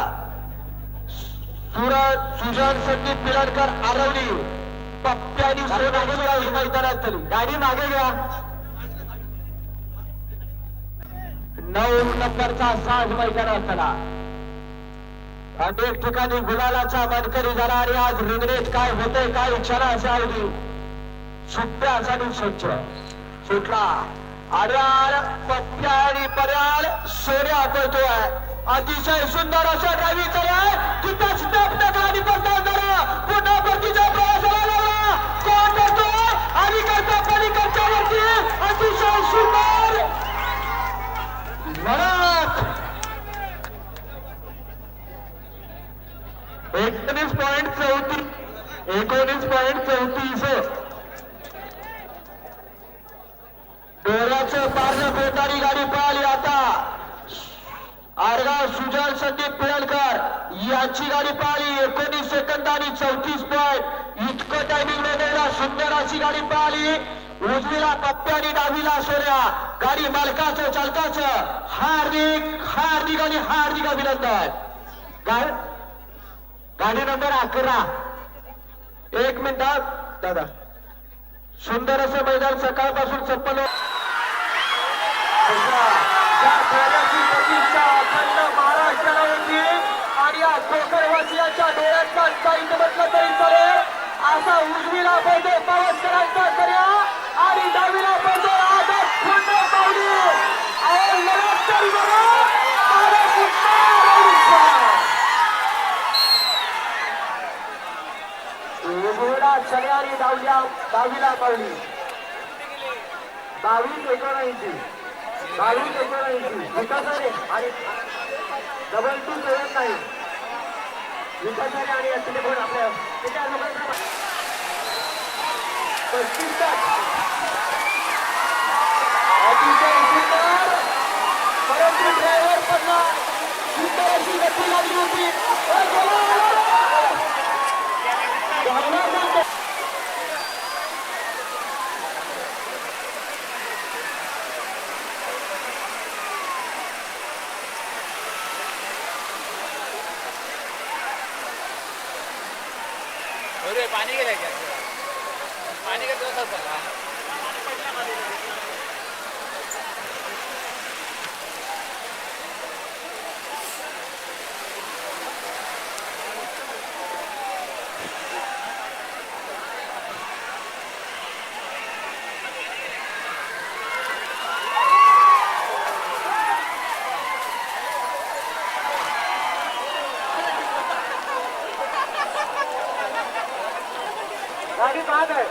सुजन संदीप पिलणकर आरवली पप्प्यानी सोनाली मैदानात आली. गाडी मागे घ्या. 9 नंबरचा साज मैदानात आला. अनेक ठिकाणी गुलालाचा मानकरी झाला आणि आज रिंगणेत काय होते काय क्षणाच्या अवधी सुट्ट्यासाठी स्वच्छ सुटला आर्याल पप्प्या आणि पर्याल सोन्या पळतोय अतिशय सुंदर अशा ड्रायव्हिंग आहे तिथं स्टॉप टाकला आणि पडताना झाला पुन्हा परतीच्या प्रवासाला लागला कोण करतोय आणि करता पलीकडच्या वरती अतिशय सुंदर लढत 19.34 डोळ्याचं पारनं पेटारी गाडी पळाली आता आरगाव सुजल संदीप पिळणकर याची गाडी पळाली 19 सेकंद आणि 34 पॉइंट इतकं टायमिंग मिळालेला सुंदर अशी गाडी पळाली उजवीला पप्प्या आणि डावीला सोन्या गाडी मालकाचं चालकाचं हार्दिक आणि हार्दिक अभिनंदन गाडी नंबर 11 1 मिनिटात दादा सुंदर असं मैदान सकाळपासून संपन्न प्रतीक्षा अखंड महाराष्ट्राला होती आणि या कोकणवासियांच्या डोळ्यातला साहित्य म्हटलं तरी चालेल असा उजवीला पडतो पावसकरांचा कर्या आणि डावीला पडतो आदर्श सुंदर पावली शनिवारी डावीला पावली 22-19 विकासाने आणि 2-2-7 विकासाने आणि टेलिफोन आपल्या अतिशय सुंदर परंतु ड्रायव्हर पडला सुंदर अशी गती लागली होती पाणी गेलं का पाणी का दिवस झाला गाडी बाद आहे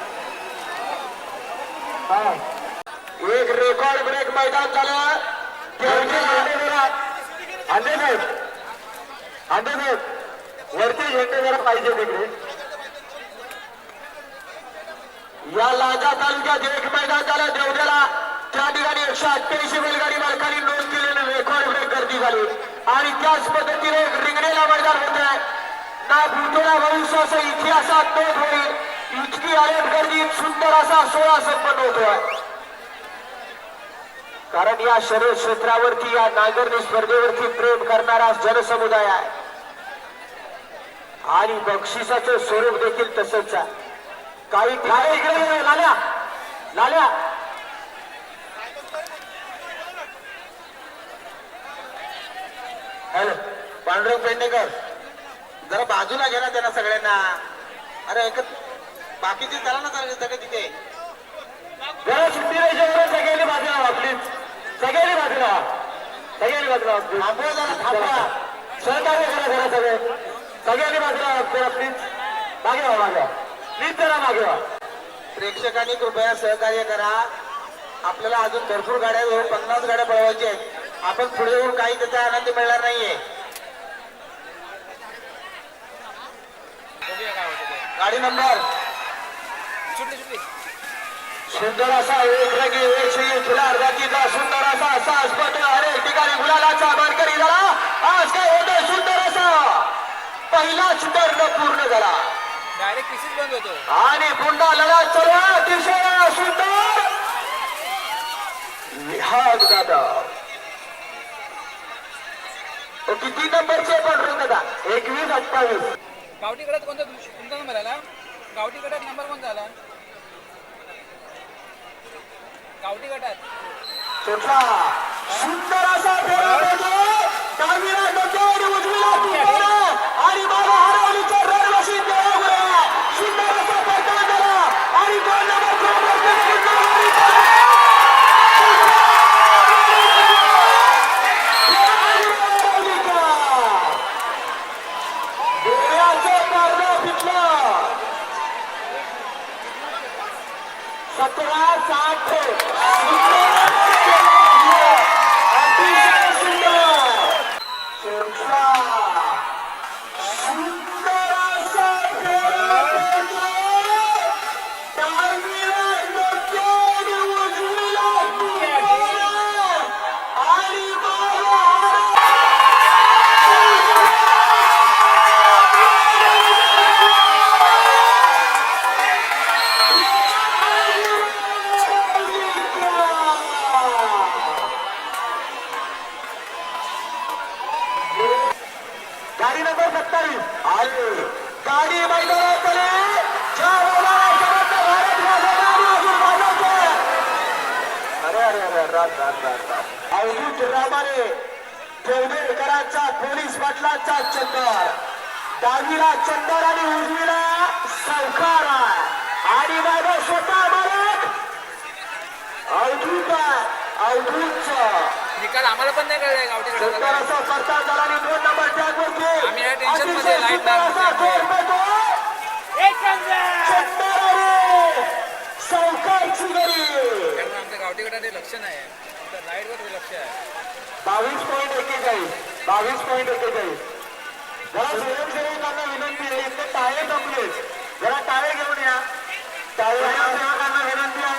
एक रेकॉर्ड ब्रेक मैदान झालं अंडेसाहेब वरती झेंडे जरा पाहिजे तिकडे या लांजा तालुक्यात एक मैदान झालं देवड्याला त्या ठिकाणी 188 बैलगाडी मालकांनी नोंद केलेली रेकॉर्ड ब्रेक गर्दी झाली आणि त्याच पद्धतीने रिंगणेला मैदान होत आहे ना भूतोला भविष्याचा इतिहासात नोंद होईल इतकी आयोग गर्दीत सुंदर असा सोहळा संपन्न होतोय कारण या शरीर क्षेत्रावरती या नांगरणी स्पर्धेवरती प्रेम करणारा जनसमुदाय आहे आणि बक्षिसाचं स्वरूप देखील तसंच आहे काही इकडे लाल्या हॅलो पांडुरंग पेडणेकर जरा बाजूला घे ना त्यांना सगळ्यांना अरे एकच बाकीचे चला ना सगळे तिथे जरा सुट्टी सगळ्यांनी बाजूला व्हा प्लीज सगळ्यांनी बाजूला थांबवा जरा थांबवा सहकार्य करा जरा सगळ्यांनी बाजूला जरा प्लीज मागे व्हा प्लीज जरा मागे व्हा प्रेक्षकांनी कृपया सहकार्य करा आपल्याला अजून भरपूर गाड्या 50 गाड्या पळवायच्या आहेत आपण पुढे येऊन काही त्याचा आनंद मिळणार नाहीये गाडी नंबर सुंदर असा एक रगी एक श्री तुला अर्धातीचा सुंदर असा स्पर्ध अनेक ठिकाणी गुलालाचा मानकरी झाला आज काय होतं सुंदर असा पहिलाच टर्न पूर्ण झाला डायरेक्ट पिसीच बंद होतो आणि पुन्हा लढा चला अतिशय सुंदर विहाग दादा किती नंबरचे पण दादा 21-28 गावठी गटात कोणता नंबर आला गावठी गटात नंबर कोणता आला गावठी गटात सुटला सुंदर असा फेरा पडतो डावीला डोक्यावर उजवीला 17-60 अतिशय सुंदर शेवटचा सुंदर असा फेरा पडतो. डावीला डोके आणि उजवीला कुंभार आणि गाडी नंबर 27 आले. गाडी मैदानाकडे ज्या वेळेला समर्थ भारत वाजवणारी अजून वाजवतोय. अरे अरे अरे रात रात रात रात अवधूत रामाने देवदेकरांचा पोलीस पाटलांचा चंदर. डावीला चंदर आणि उजवीला सावकार आणि माझा स्वतः मालक अवधूत अवधूतचा निकाल आम्हाला पण नाही कळलाय गावठी सुंदर गटाचा. असा फरता झाला आणि 2 नंबर टॅग वरती आम्ही या टेन्शन मध्ये लाईट सावकारची गरी त्यामुळे आमच्या गावठी गटाचे लक्ष नाही आहे. लाईटवर लक्ष आहे. 22.41 22.41 जरा स्वयंसेवकांना विनंती आहे. इथे टाळे जमले जरा टाळे घेऊन या. स्वयंसेवकांना विनंती आहे.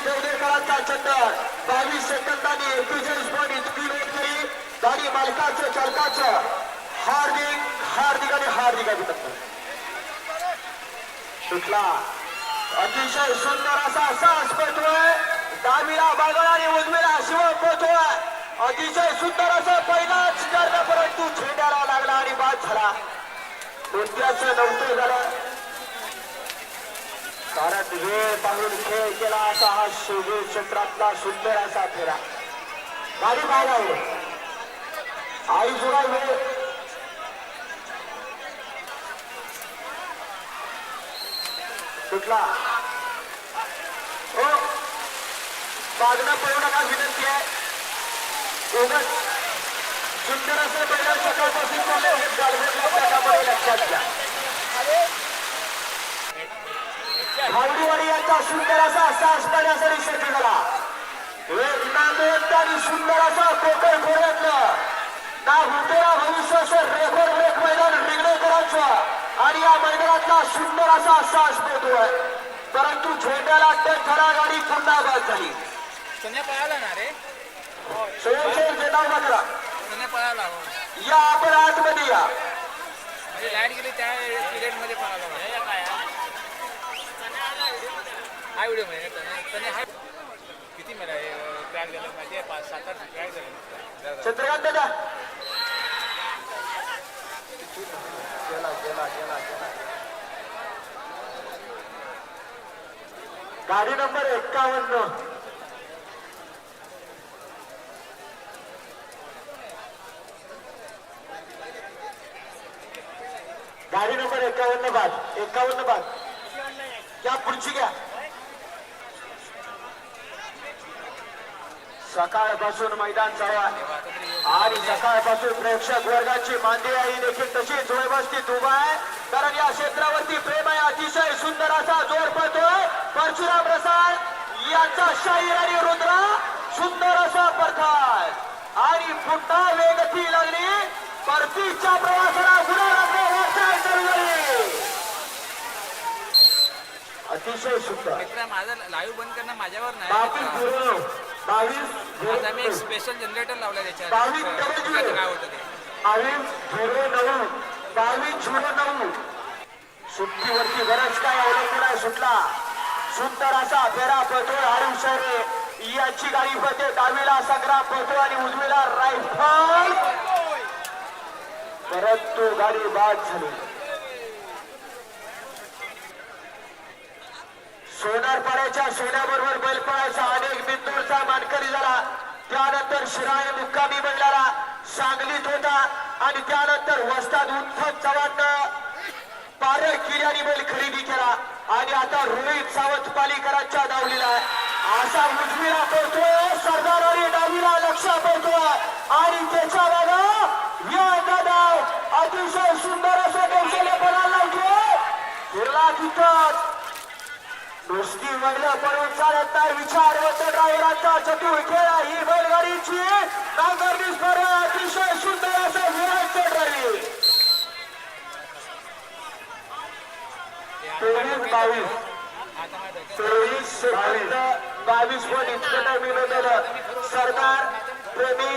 देवदेकरांचा चंदर 22 सेकंदांनी 41 पॉईंट इतकी वेळ केली. गाडी मालकाचं चालकाचं हार्दिक हार्दिक आणि हार्दिक अभिनंदन. सुटला अतिशय सुंदर असा सास पळतोय. डावीला बागळ आणि उजवीला शिव पळतोय. अतिशय सुंदर असं पहिलाच करता परंतु झेंड्याला लागला आणि बाद झाला. कोणत्याचं नव्हतं झालं कारण वेळ पाहून खेळ केला असा हा शिवगीर क्षेत्रातला सुंदर असा फेरा. गाडी बाहेर आई जुळा वेळ सुटला. हो बाजूला पळू नका विनंती आहे. उगाच सुंदर असं पहिल्या सकाळपासून लक्षात घ्या. भावडीवाडी यांचा सुंदर असा सास पाण्यासाठी शक्य झाला. एक नामवंत आणि सुंदर असा कोकण खोऱ्यातलं ना उतरा भविष्य असं रेकॉर्ड ब्रेक मैदान रिंगणेकरांचं आणि या मैदानातला सुंदर असा सास पोहतोय. परंतु झेंड्याला टच झाला. गाडी पुन्हा बाद झाली. सोन्या पळाला ना रे. स्वयंसेवक जेटाव मात्र सोन्या पळाला हो. या आपण आतमध्ये या. म्हणजे लाईट गेली त्या पिरियड मध्ये पळाला. हा व्हिडिओ मध्ये त्याने हा किती मला ट्रॅक झालं माहिती आहे. 5-7-8 ट्रॅक झाले. चंद्रकांत दादा गेला गेला गेला गेला. गाडी नंबर 51 गाडी नंबर 51 बाद क्या पुढची घ्या. सकाळपासून मैदान चालू आहे आणि सकाळपासून प्रेक्षक वर्गाची मांदियाळी देखील तशीच व्यवस्थित उभा आहे. कारण या क्षेत्रावरती प्रेम आहे. अतिशय सुंदर असा जोर पळतोय. परशुराम रसाळ यांचा शाहीर आणि रुद्रा सुंदर असा पडताय आणि पुन्हा वेगती लागली. परतीच्या प्रवासाला गुन्हा अतिशय सुंदर. मित्र माझा लाईव्ह बंद करणं माझ्यावर नाही. 22 आता मी एक स्पेशल जनरेटर लावला त्याच्यात. 22 काय होतं ते 22-09 सुट्टीवरती बरंच काय अवलंबून आहे. सुटला सुंदर असा फेरा पळतोय. हरीश शहरे याची गाडी पळते. डावीला संग्राम पळतो आणि उजवीला रायफल. परंतु गाडी बाद झाली. सोनारपाड्याच्या सोन्याबरोबर बैलपळाचा अनेक बिंदूरचा मानकरी झाला. त्यानंतर शिराळे मुक्कामी बैलाला सांगलीत होता आणि त्यानंतर वस्ताद उत्थम चव्हाण पारख किर्यानी बैल खरेदी केला आणि आता रोहित सावंत पालीकरांच्या धावलीला असा उजवीला पडतोय. सरदार आणि डावीला लक्ष पडतोय आणि त्याच्या मागे डाव अतिशय सुंदर असं कौशल्य पणाला लावतोय. फिरला तिथंच नुसती महिला पळून चालत नाही विचारवंत ड्रायव्हरांचा चतुर खेळ ही बैलगाडीची नांगरणी स्पर्धा अतिशय सुंदर असं विराट ड्रायव्हिंग 22 पण इतकं टायमिंग मिळालं. सरदार प्रेमी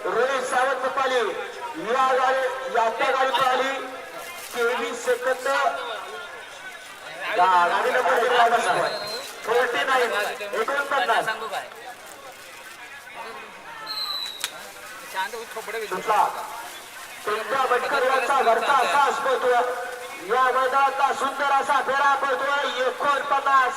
रोहित सावंत पाली या गाडी पाहिली 23 सेकंद गाडी नंबर 49 सांगू काय शांत खोपडे सुटला. तुमच्या बटकरचा घरचा असा असतो या मैदानाचा सुंदर असा फेरा पडतोय 49.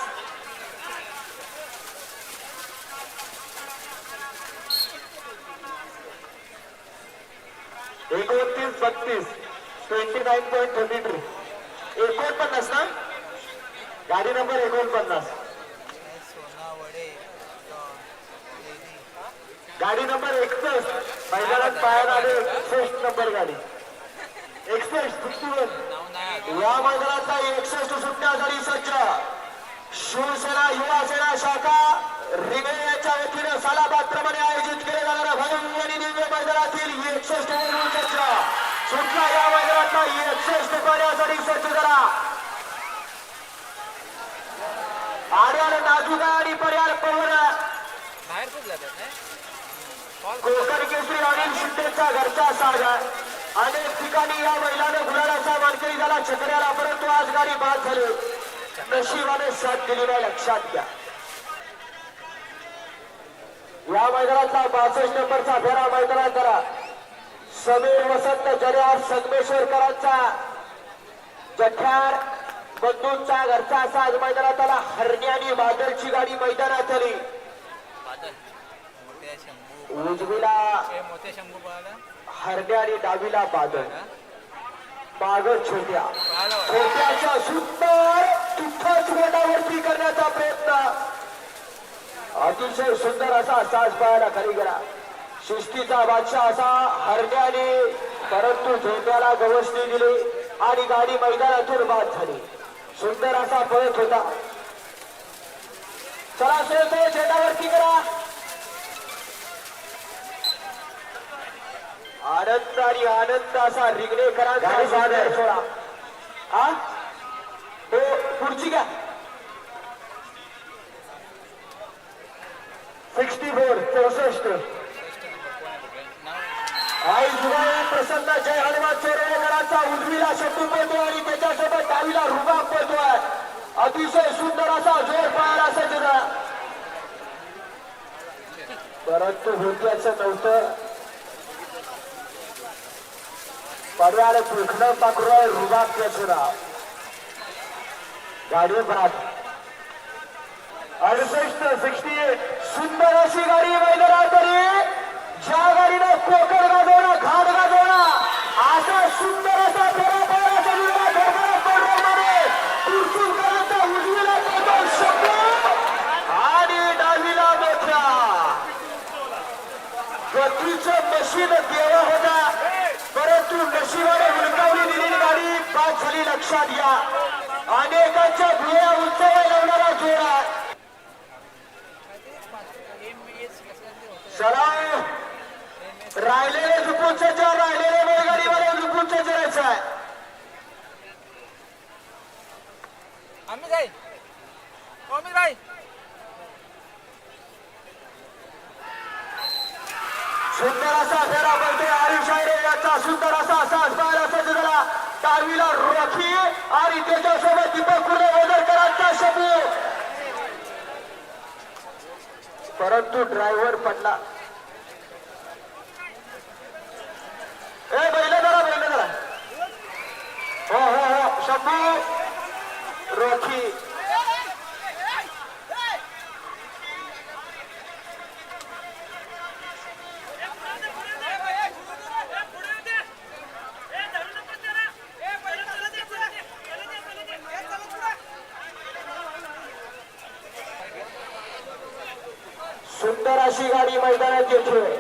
एकोणतीस 32 29.32 49 ना गाडी नंबर 49 गाडी नंबर 61 मैदानात पाहायला आले 61 नंबर गाडी 61 या मैदानाचा 61 सुटण्यासाठी सज्ज शिवसेना युवासेना शाखा रिमे यांच्या वतीनं सालाबाद प्रमाणे आयोजित केले जाणाऱ्या भव्य आणि दिव्य मैदानातील 61 वरून सज्ज सुटला. या मैदानातला 61 पाहण्यासाठी सज्ज झाला. आर्याला नाजुका आणि पर्याय पवन बाहेर खूप जातात नाही कोकण केसरी अनिल शिंदेचा घरचा साज आहे. अनेक ठिकाणी या महिलाने गुलालाचा मानकरी झाला चक्र्याला, परंतु आज गाडी बाद झाली. नशिबाने साथ दिली नाही लक्षात घ्या. या मैदानाचा 62 नंबरचा फेरा मैदानात करा. समीर वसंत जर्यार संगमेश्वरकरांचा जठार बंधूंचा घरचा साज मैदानात आला. हरण्या आणि बादलची गाडी मैदानात आली. उजवीला मोठ्या शंभू पाहिला हरण्या आणि डावीला बादल माग छोट्याच्या सुंदर तिथंच बोटावरती करण्याचा प्रयत्न. अतिशय सुंदर असा साज पाहायला खाली गेला. शिस्तीचा बादशाह असा हरण्याने, परंतु झोट्याला गवसणी दिली आणि गाडी मैदानातून बाद झाली. सुंदर असा पळत होता. चला सोडतो झेंडावरती करा. आनंद आणि आनंद असा रिंगणेकरांचा सादर सोडा. हा हो पुढची घ्या. 64 आई जुगाई प्रसन्न जय हनुमान चोरेकरांचा उजवीला शत्रू पळतो आणि त्याच्यासोबत डावीला रुबाब पळतोय. अतिशय सुंदर असा जोर पाहायला सज्ज झाला, परंतु होत्याचं नव्हतं. पडव्याला पुखणं पाखरोय रुबाब त्याचं नाव. गाडी बरात 68 सुंदर अशी गाडी मैदानात आली. ज्या गाडीनं कोकण गाजवला घाट गाजवला असा सुंदर असा फेरा पाहायचा उजवीला शब्द आणि डावीला मोठ्या गतीचं मशीन देवा होता, परंतु नशिबाने हुलकावली दिलेली गाडी बाद झाली. लक्षात घ्या. अनेकांच्या भुया उंचावर लावणारा जोडा. सराव राहिलेले झुपून सज्जर, राहिलेले बैलगाडीवाले झुपून सज्जरायचं आहे. आम्ही जाईल आम्ही जाईल. सुंदर असा फेरा पडतोय आरिफ शायरे याचा. सुंदर असा साज पाहायला सज्ज झाला. डावीला रोखी आणि त्याच्यासोबत दीपक कुर्ले वजरकरांचा शबू, परंतु ड्रायव्हर पडला. बैल जरा हो हो हो शंभू रोखी. सुंदर अशी गाडी मैदानात येतोय.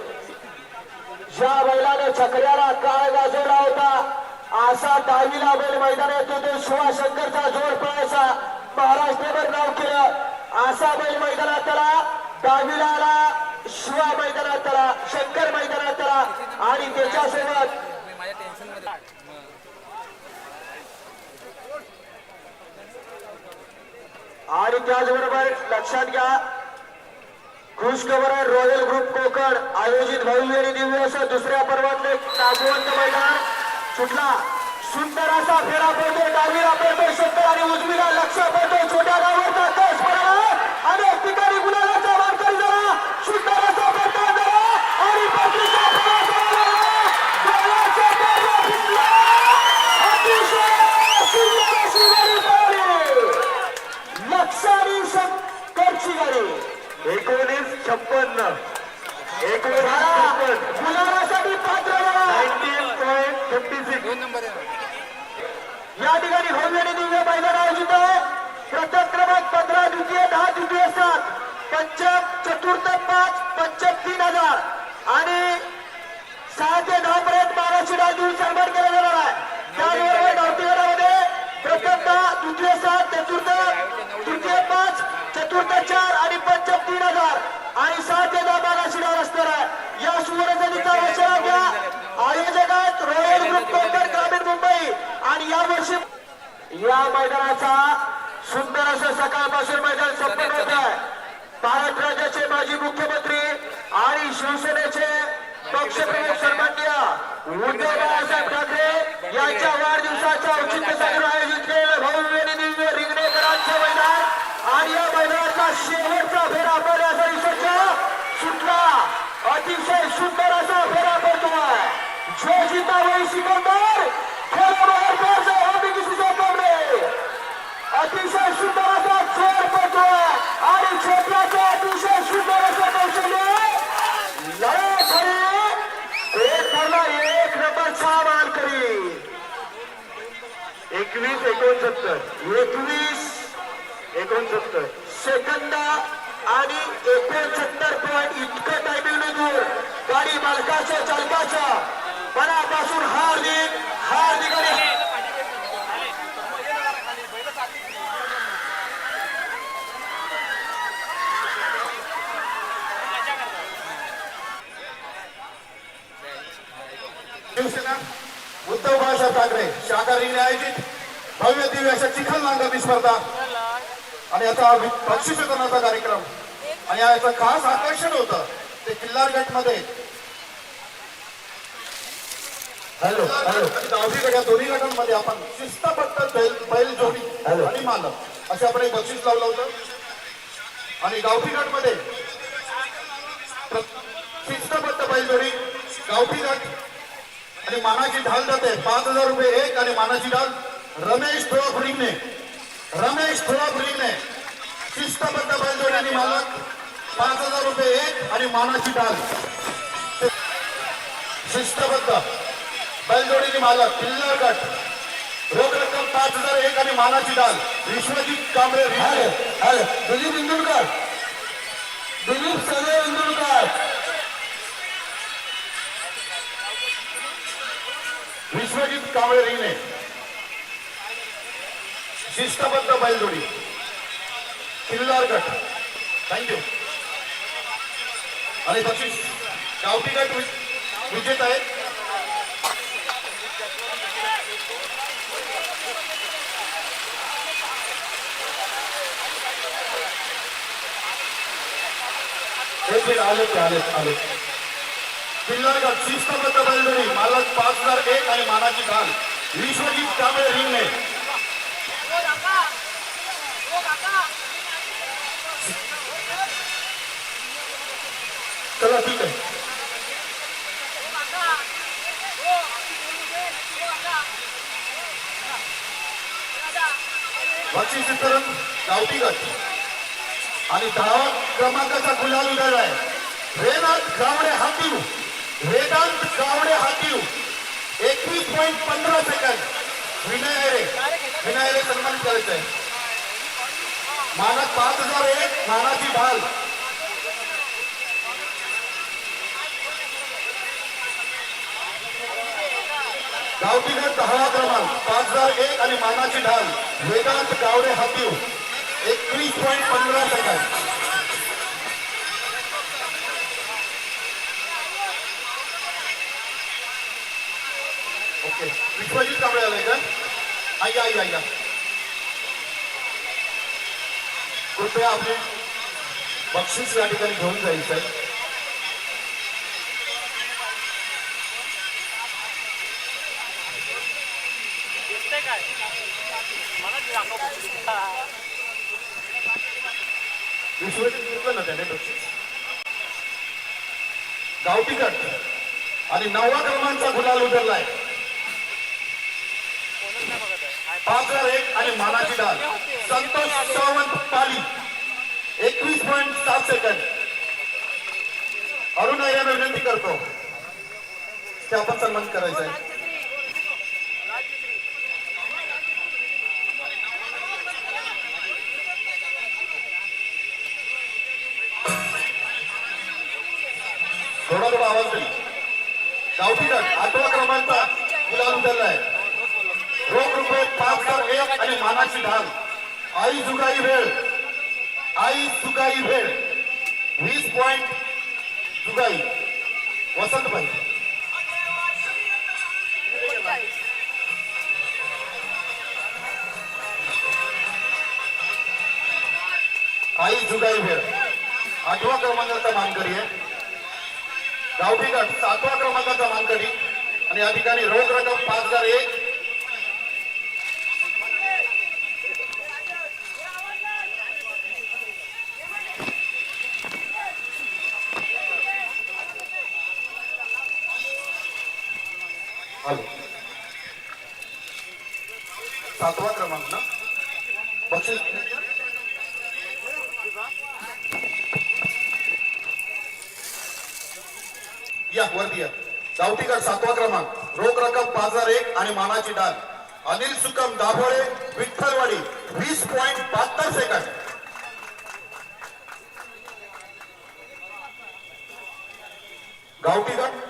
ज्या बैलाने छकड्याला काळ गाजवला होता असा डावीला बैल मैदानात येतो. शिवाशंकरचा जोर पळायचा महाराष्ट्रभर नाव केलं असा बैल मैदानात त्याला डावीला आला, शिवा मैदानात त्याला, शंकर मैदानात त्याला आणि त्याच्यासोबत मी माझ्या टेन्शन मध्ये आणि त्याचबरोबर लक्षात घ्या खुशखबर आहे रॉयल ग्रुप कोकण आयोजित भव्य आणि दिव्य असं दुसऱ्या पर्वातलं एक नागवंत मैदान सुटला. सुंदर असा फेरा पडतो, डावीला पडतो शंकर आणि उजवीला लक्ष पडतो छोट्या गावाचा कस पडला आणि एक ठिकाणी गुलालाचा मानकरी झाला. सुंदर असा पडतो आणि पत्रीचा फेरा पडला. डोळ्याच्या डोळ्या फुटला. अतिशय सुंदर अशी गाडी पळाली. लक्ष आणि शंकरची गाडी 1956 गुलालासाठी पात्र झाला. 19.56 2 नंबर आहे. या ठिकाणी भव्य आणि दिव्य मैदान आयोजित आहे. प्रथम क्रमांक 15, द्वितीय 10, तृतीय 7, पंचम चतुर्थ 5, पंचम 3000 आणि 6 ते 10 पर्यंत बाराशे डाल देऊन सन्मान केला जाणार आहे. त्याचबरोबर धावती गटामध्ये प्रथम 10, द्वितीय 7, चतुर्थ तृतीय 5, चतुर्थ 4 आणि पंचम 3000 आणि 6 ते 10 बाराशे डाल असणार आहे. या सुवर्णसंधीचा आशीर्वाद घ्या. आयोजक आहेत रॉयल ग्रुप कोकण ग्रामीण मुंबई आणि यावर्षी या मैदानाचा सुंदर असं सकाळपासून मैदान संपन्न होत आहे. महाराष्ट्र राज्याचे माजी मुख्यमंत्री आणि शिवसेनेचे पक्षप्रमुख सन्माननीय उद्धव बाळासाहेब ठाकरे यांच्या वाढदिवसाच्या औचित्य साजरा आयोजित केलेलं भव्य आणि दिव्य रिंगणेकरांचे मैदान आणि या मैदानाचा शेवटचा फेरा पडण्यासाठी सज्ज सुटला. अतिशय सुंदर असा फेरा पडतोय. जो जीता वही सिकंदर खेलो बाहेर पैसे हमें किसी से कम नहीं. अतिशय सुंदर असा जोर पडतोय आणि क्षेत्राचा अतिशय सुंदर असा कौशल्य लढत खरी एक ठरला 1 नंबरचा मानकरी 21-69 सेकंद आणि 69 पॉईंट इतकं टायमिंग दूर गाडी मालकाच्या चालकाच्या मनापासून हार्दिक हार्दिक आणि शिवसेना उद्धव बाळासाहेब ठाकरे शाकाहारीने आयोजित भव्य दिव्य अशा चिखल नांगरणी स्पर्धा आणि याचा बक्षीस वितरणाचा कार्यक्रम आणि याचं खास आकर्षण होतं ते किल्लार गट मध्ये डावीकडे या दोन्ही गटांमध्ये आपण शिस्तबद्ध बैल जोडी आणि मालक असे आपण एक बक्षीस लावलं होतं आणि गावठी गट मध्ये शिस्तबद्ध बैल जोडी गावठी गट आणि मानाची ढाल जाते 5000 रुपये एक आणि मानाची ढाल रमेश थोराफुलिंगने शिस्तबद्ध बैलजोडी आणि मालक 5000 रुपये एक आणि मानाची ढाल शिस्तबद्ध बैलजोडी मालक किल्लार गट रोख रक्कम 5000 एक आणि मानाची ढाल विश्वजित कांबळे दिलीप इंदुरकर दिलीप सगळे इंदुरकर विश्वजित कांबळे रिंगणे शिस्तबद्ध बैलजोडी किल्लार गट थँक्यू आणि बक्षीस गावठी गट विजेता आहे आले किल्लार गट शिस्तबद्ध बैलजोडी मालक 5000 एक आणि मानाची ढाल विश्वजित कांबळे रिंगणे चला ठीक आहे बक्षीस वितरण गावठी गट आणि 10 क्रमांकाचा गुलाल उधळलाय वेदांत गावडे हातीव 21.15 सेकंद विनय आयरे सन्मानित करायचं आहे मानक 5000 एक मानाची ढाल गावठी गट 10 क्रमांक 5001 आणि मानाची ढाल वेदांत गावडे हातीव 21.15 सेकंद. ओके, विश्वजित कांबळे आलाय का? या कृपया आपले बक्षीस या ठिकाणी घेऊन जायचं आहे. विश्वजित घेतलं ना त्याने बक्षीस. गावठी गट आणि 9व्या क्रमांकाचा गुलाल उतरलाय. 5,001 आणि मानाची डाल संतोष सावंत पाली 21.7 सेकंद. अरुण यांना विनंती करतो ते आपण सन्मान करायचा आहे. थोडा आवाज तरी. गावठी गट 8व्या क्रमांकाचा गुलाल उतरलाय. रोख रुपये 5,001 आणि मानाची ढाल. आई जुगाई वेळ 20 पॉइंट जुगाई वसंतभाई. आई जुगाई वेळ 8व्या क्रमांकाचा मानकरी आहे. गावठी गट 7व्या क्रमांकाचा मानकरी आणि या ठिकाणी रोख रक्कम 5,001. हॅलो, 7वा क्रमांक ना बक्षीस. या वरती या. गावठी गट 7वा क्रमांक रोख रक्कम 5,001 आणि मानाची डाल. अनिल सुकम दाभोळे विठ्ठलवाडी 20.72 सेकंद. गावठी गट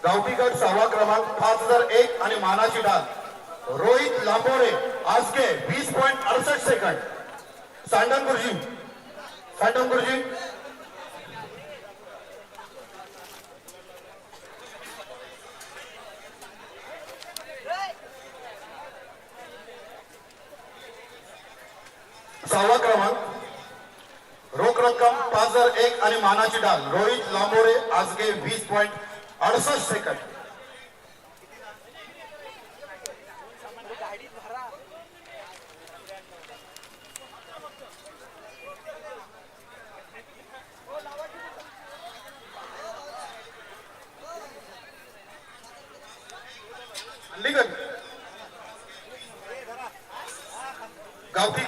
गावठी गट 6वा क्रमांक 5,001 आणि मानाची डाल. रोहित लांबोरे आजके 20.68 सेकंद. सांडण गुरुजी सहावा क्रमांक रोख रक्कम 5,001 आणि मानाची डाल. रोहित लांबोरे आजगे 20.68 सेकंद. गावठी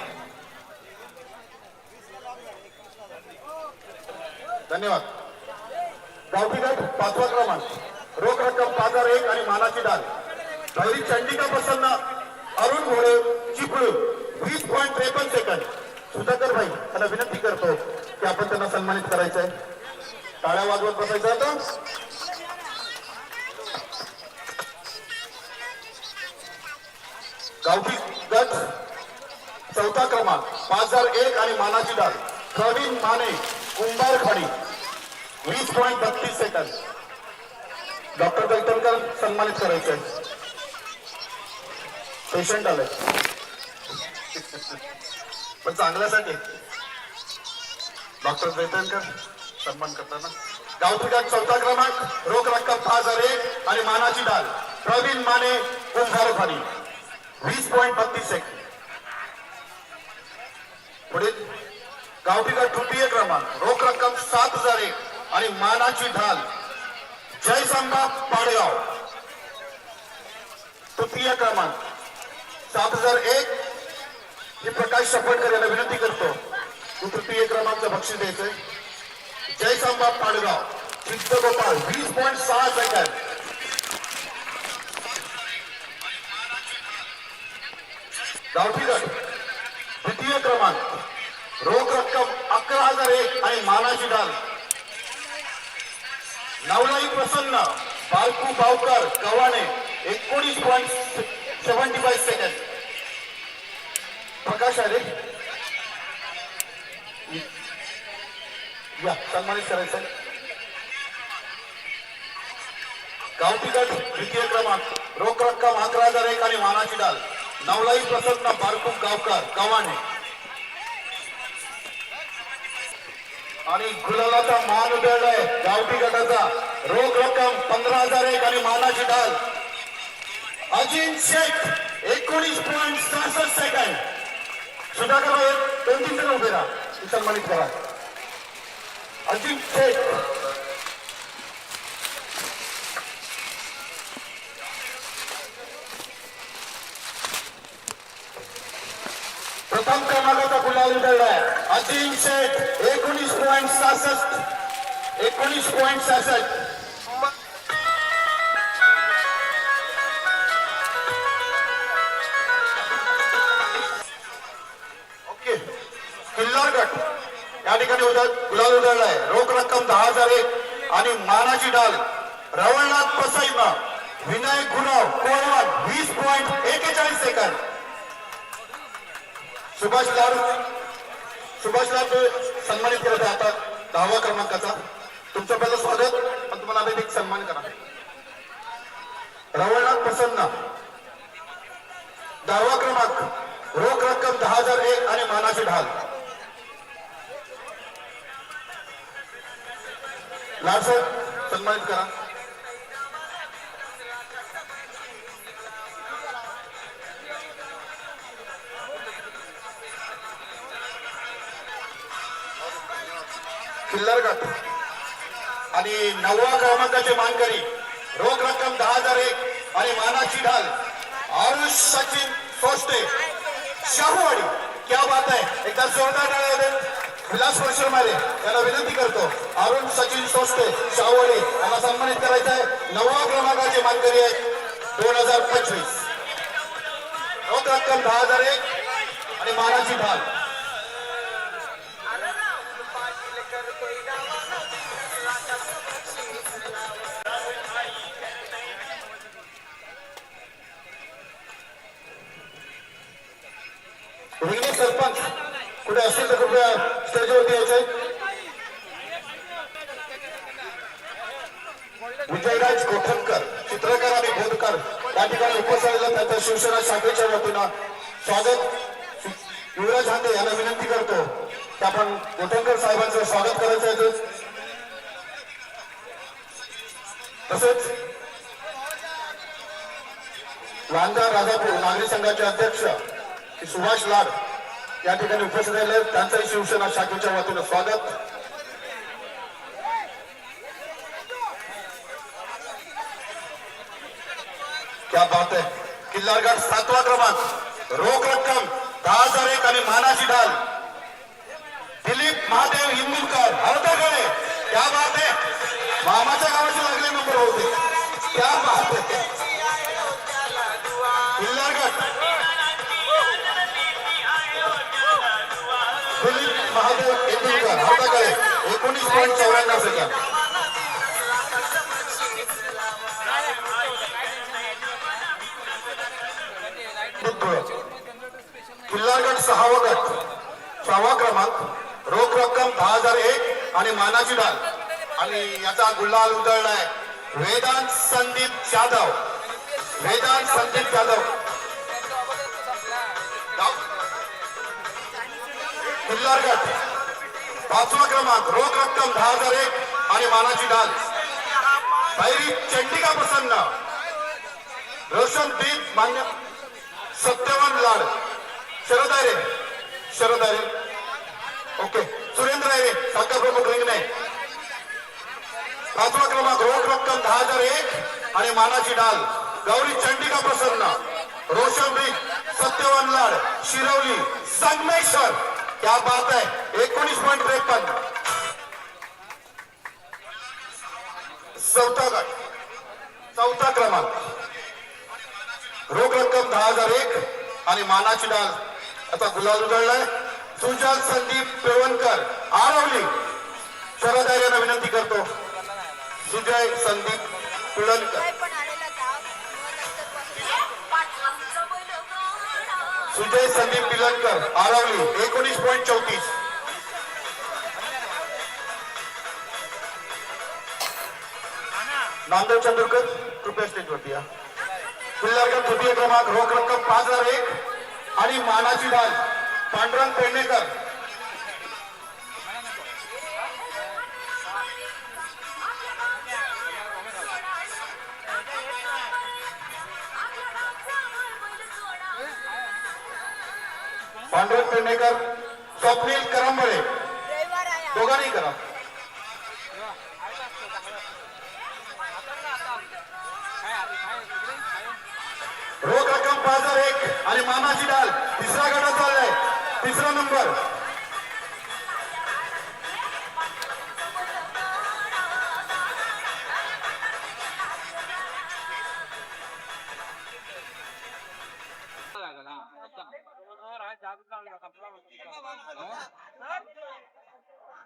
धन्यवाद. गावठी गट 5वा क्रमांक रोख रक्कम 5,001 आणि मानाची डाल. भैरी चंडिका प्रसन्न अरुण घोडे चिपळू 20.53 सेकंद. सुधाकर भाई त्यांना विनंती करतो की आपण त्यांना सन्मानित करायचं आहे. टाळ्या वाजवत बसायचं होतं. गावठी गट 4था क्रमांक 5,001 आणि मानाची डाल. प्रवीण माने कुंभारखाडी 20.32 सेकंद. डॉक्टर दैतनकर सन्मानित करायचे आहे. पेशंट आले पण चांगल्यासाठी. डॉक्टर दैतनकर सन्मान करताना. गावठी गट 4था क्रमांक रोख रक्कम 5,001 आणि मानाची डाल. प्रवीण माने कुंभारखाडी 20.32 सेकंद. पुढील गावठी गट 3य क्रमांक रोख रक्कम 7,001 आणि मानाची ढाल. जयसंबा पाडेगाव 3य क्रमांक 7,001 हे प्रकाश सफळकर याला विनंती करतो की 3य क्रमांकचं बक्षीस द्यायचंय. जयसंबा पाडेगाव चित्तगोपाळ 20.6 सेकंद. गावठी गट 2य क्रमांक रोख रक्कम 11,001 आणि मानाची डाल. नवलाई प्रसन्न बालकू बावकर कवाने 19.75 सेकंद. प्रकाश आले या सन्मानित करायचं. गावठी गट द्वितीय क्रमांक, रोख रक्कम 11,001 आणि मानाची डाल नवलाई प्रसन्न बारकुक गावकर गव्हाणे. आणि गुलालाचा मान उधळलाय गावठी गटाचा. रोख रक्कम 15,001 आणि मानाची डाल अजिंक्य शेख 19.66 सेकंद. सुधाकर 2-3 जण उभे राहा, सन्मानित करा. अजिंक्य शेख प्रथम क्रमांकाचा गुलाल उधळलाय. अजिंक्य शेख 19.66. ओके. किल्लार गट या ठिकाणी गुलाल उधळलाय. रोख रक्कम 10,001 आणि मानाची डाल रवळनाथ पसाईमा विनायक गुलाव कोळवाड 20.41 सेकंद. सुभाष लाड सन्मानित करत आहे आता 10व्या क्रमांकाचा. तुमचं पहिलं स्वागत, पण तुम्हाला आता एक सन्मान करा. रवळनाथ प्रसन्न 10वा क्रमांक, रोख रक्कम 10,001 आणि मानाची ढाल. लाडसर सन्मानित करा. किल्लार गट आणि 9व्या क्रमांकाचे मानकरी, रोख रक्कम 10,001 आणि मानाची ढाल आरुष सचिन सोस्टे शाहूवाडी. क्या बात आहे. एकदा जोरदार टाळ्या देत विलास परशुराम याला विनंती करतो. अरुण सचिन सोस्टे शाहूवाडी यांना सन्मानित करायचं आहे. 9व्या क्रमांकाचे मानकरी आहेत 2025. रोख रक्कम 10,001 आणि मानाची ढाल. विघ्नेश सरपंच कुठे असतील तर कृपया स्टेजवरती यायचंय. विजयराज गोठणकर चित्रकार आणि बोधकार या ठिकाणी उपस्थित त्यांच्या शिवसेना शाखेच्या वतीनं स्वागत. युवराज हांडे यांना विनंती करतो की आपण गोठणकर साहेबांचं स्वागत करायचं आहे. तसेच लांजा राजापूर नागरी संघाचे अध्यक्ष सुभाष लाड या ठिकाणी उपस्थित राहिले. त्यांचंही शिवसेना शाखेच्या वतीनं स्वागत. क्या बात है. किल्लार गट 7वा क्रमांक, रोख रक्कम 10,001 आणि मानाची ढाल दिलीप महादेव इंदुरकर हळदगडे. क्या बात है. मामाच्या गावाचे लागले नंबर होते. क्या बात है. किल्लार गट दिलीप महादेव इंदुरकर हळदगडे 19.94 सेकंद. किल्लार गट 6वा क्रमांक, रोख रक्कम 10,001 आणि मानाची ढाल आणि याचा गुलाल उधळलाय वेदांत संदीप जाधव. किल्लार गट 5वा क्रमांक, रोख रक्कम 10,001 आणि मानाची ढाल भैरी चंडिका प्रसन्न रोशनदीप मान्य सत्यवान लाड शरद आयरे ओके. सुरेंद्र आयरे साखर प्रमुख रिंगणे. 5वा क्रमांक, रोख रक्कम 10,001 आणि मानाची ढाल गौरी चंडिका प्रसन्न रोशनदीप सत्यवान लाड शिरवली संगमेश्वर. क्या बात है. 19.53. चौथा क्रमांक, रोख रक्कम 10,001 आणि मानाची डाल आता गुलाल उधळलाय सुजाल संदीप पेवणकर आरवली. शरद आयरेंना विनंती करतो. सुजय संदीप पिळणकर सुजय संदीप पिलनकर आरावली 19.34. नामदेव चंद्रकर कृपया स्टेजवरती या. पिल्लारकर तृतीय क्रमांक रोख रक्कम 5,001 आणि मानाची ढाल पांडुरंग पेडणेकर. पांडुरंग पेडणेकर स्वप्नील करंबळे दोघांनी करा. रोख रक्कम 5,001 आणि मानाची डाल तिसरा गटात चाललाय. तिसरा नंबर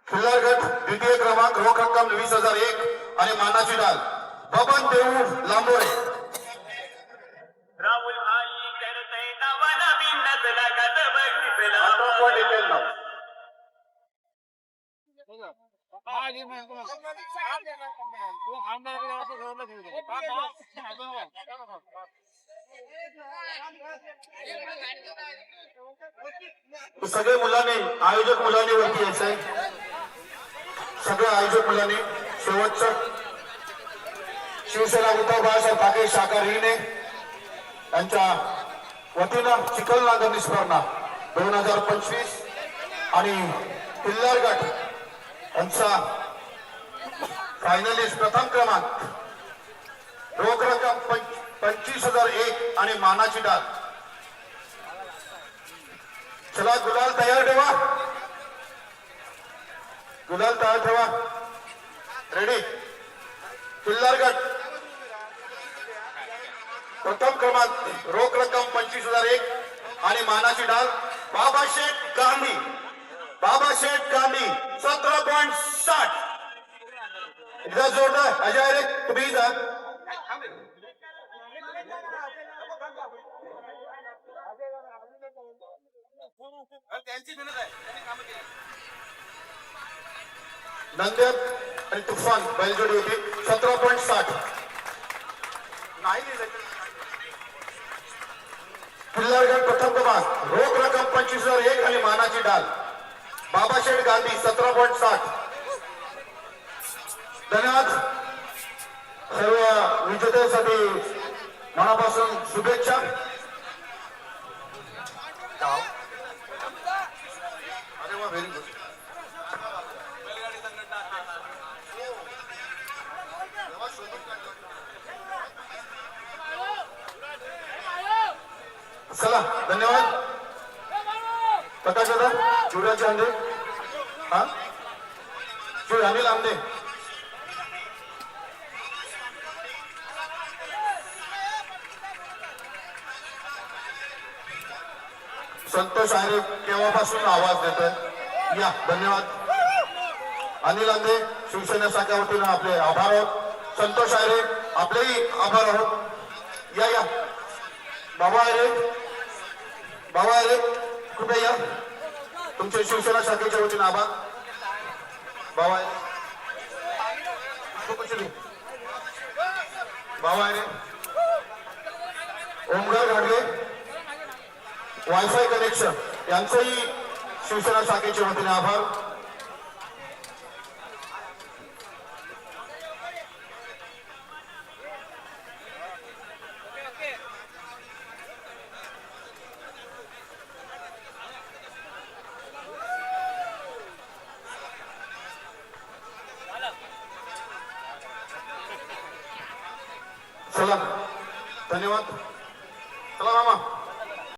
खिल्लार गट द्वितीय क्रमांक रोख रक्कम 20,001 आणि मानाची डाल बबन देऊ लांबोरे. राहुल भाई करतय नवाला बिंदत लागत बघितलं सगळे मुलांनी आयोजक मुलांनी वरती यायचंय. सगळ्या आयोजक मुलांनी शेवटचं शिवसेना उद्धव बाळासाहेब ठाकरे शाखा रिणे यांच्या वतीनं चिखल नांगरणी स्पर्धा 2025 आणि किल्लार गट यांचा फायनलिस्ट प्रथम क्रमांक रोख रक्कम 25,001 आणि मानाची डाल. चला गुलाल तयार ठेवा. गुलाल तयार ठेवा. रेडी. किल्लार गट प्रथम क्रमांक रोख रक्कम 25,001 आणि मानाची डाल बाबाशेठ गांधी. बाबाशेठ गांधी 17.60. एकदा जोरदार अजय रे तुम्ही जा. नंदन आणि तुफान बैलजोडी होती 17.60. नाही किल्लार गट प्रथम क्रमांक रोख रक्कम 25,001 आणि मानाची डाल बाबाशेठ गांधी 17.60. धन्यवाद. सर्व विजेत्यासाठी मनापासून शुभेच्छा. अरे वा व्हेरी गुड. चला धन्यवाद. प्रकाश दादा जुडाचे आंदे हा जुड अनिल आंदे संतोष आरे केव्हापासून आवाज देतोय या. धन्यवाद. अनिल आंदे शिवसेना शाखा वतीनं आपले आभार आहोत. संतोष आरे आपलेही आभार आहोत. या या बाबा आरे बाबा आरे कृपया या. तुमच्या शिवसेना शाखेच्या वतीनं आभार. बाबा बाबा आरे ओमकार घाडगे वायफाय कनेक्शन यांचंही शिवसेना शाखेच्या वतीने आभार. चला धन्यवाद. चला मामा.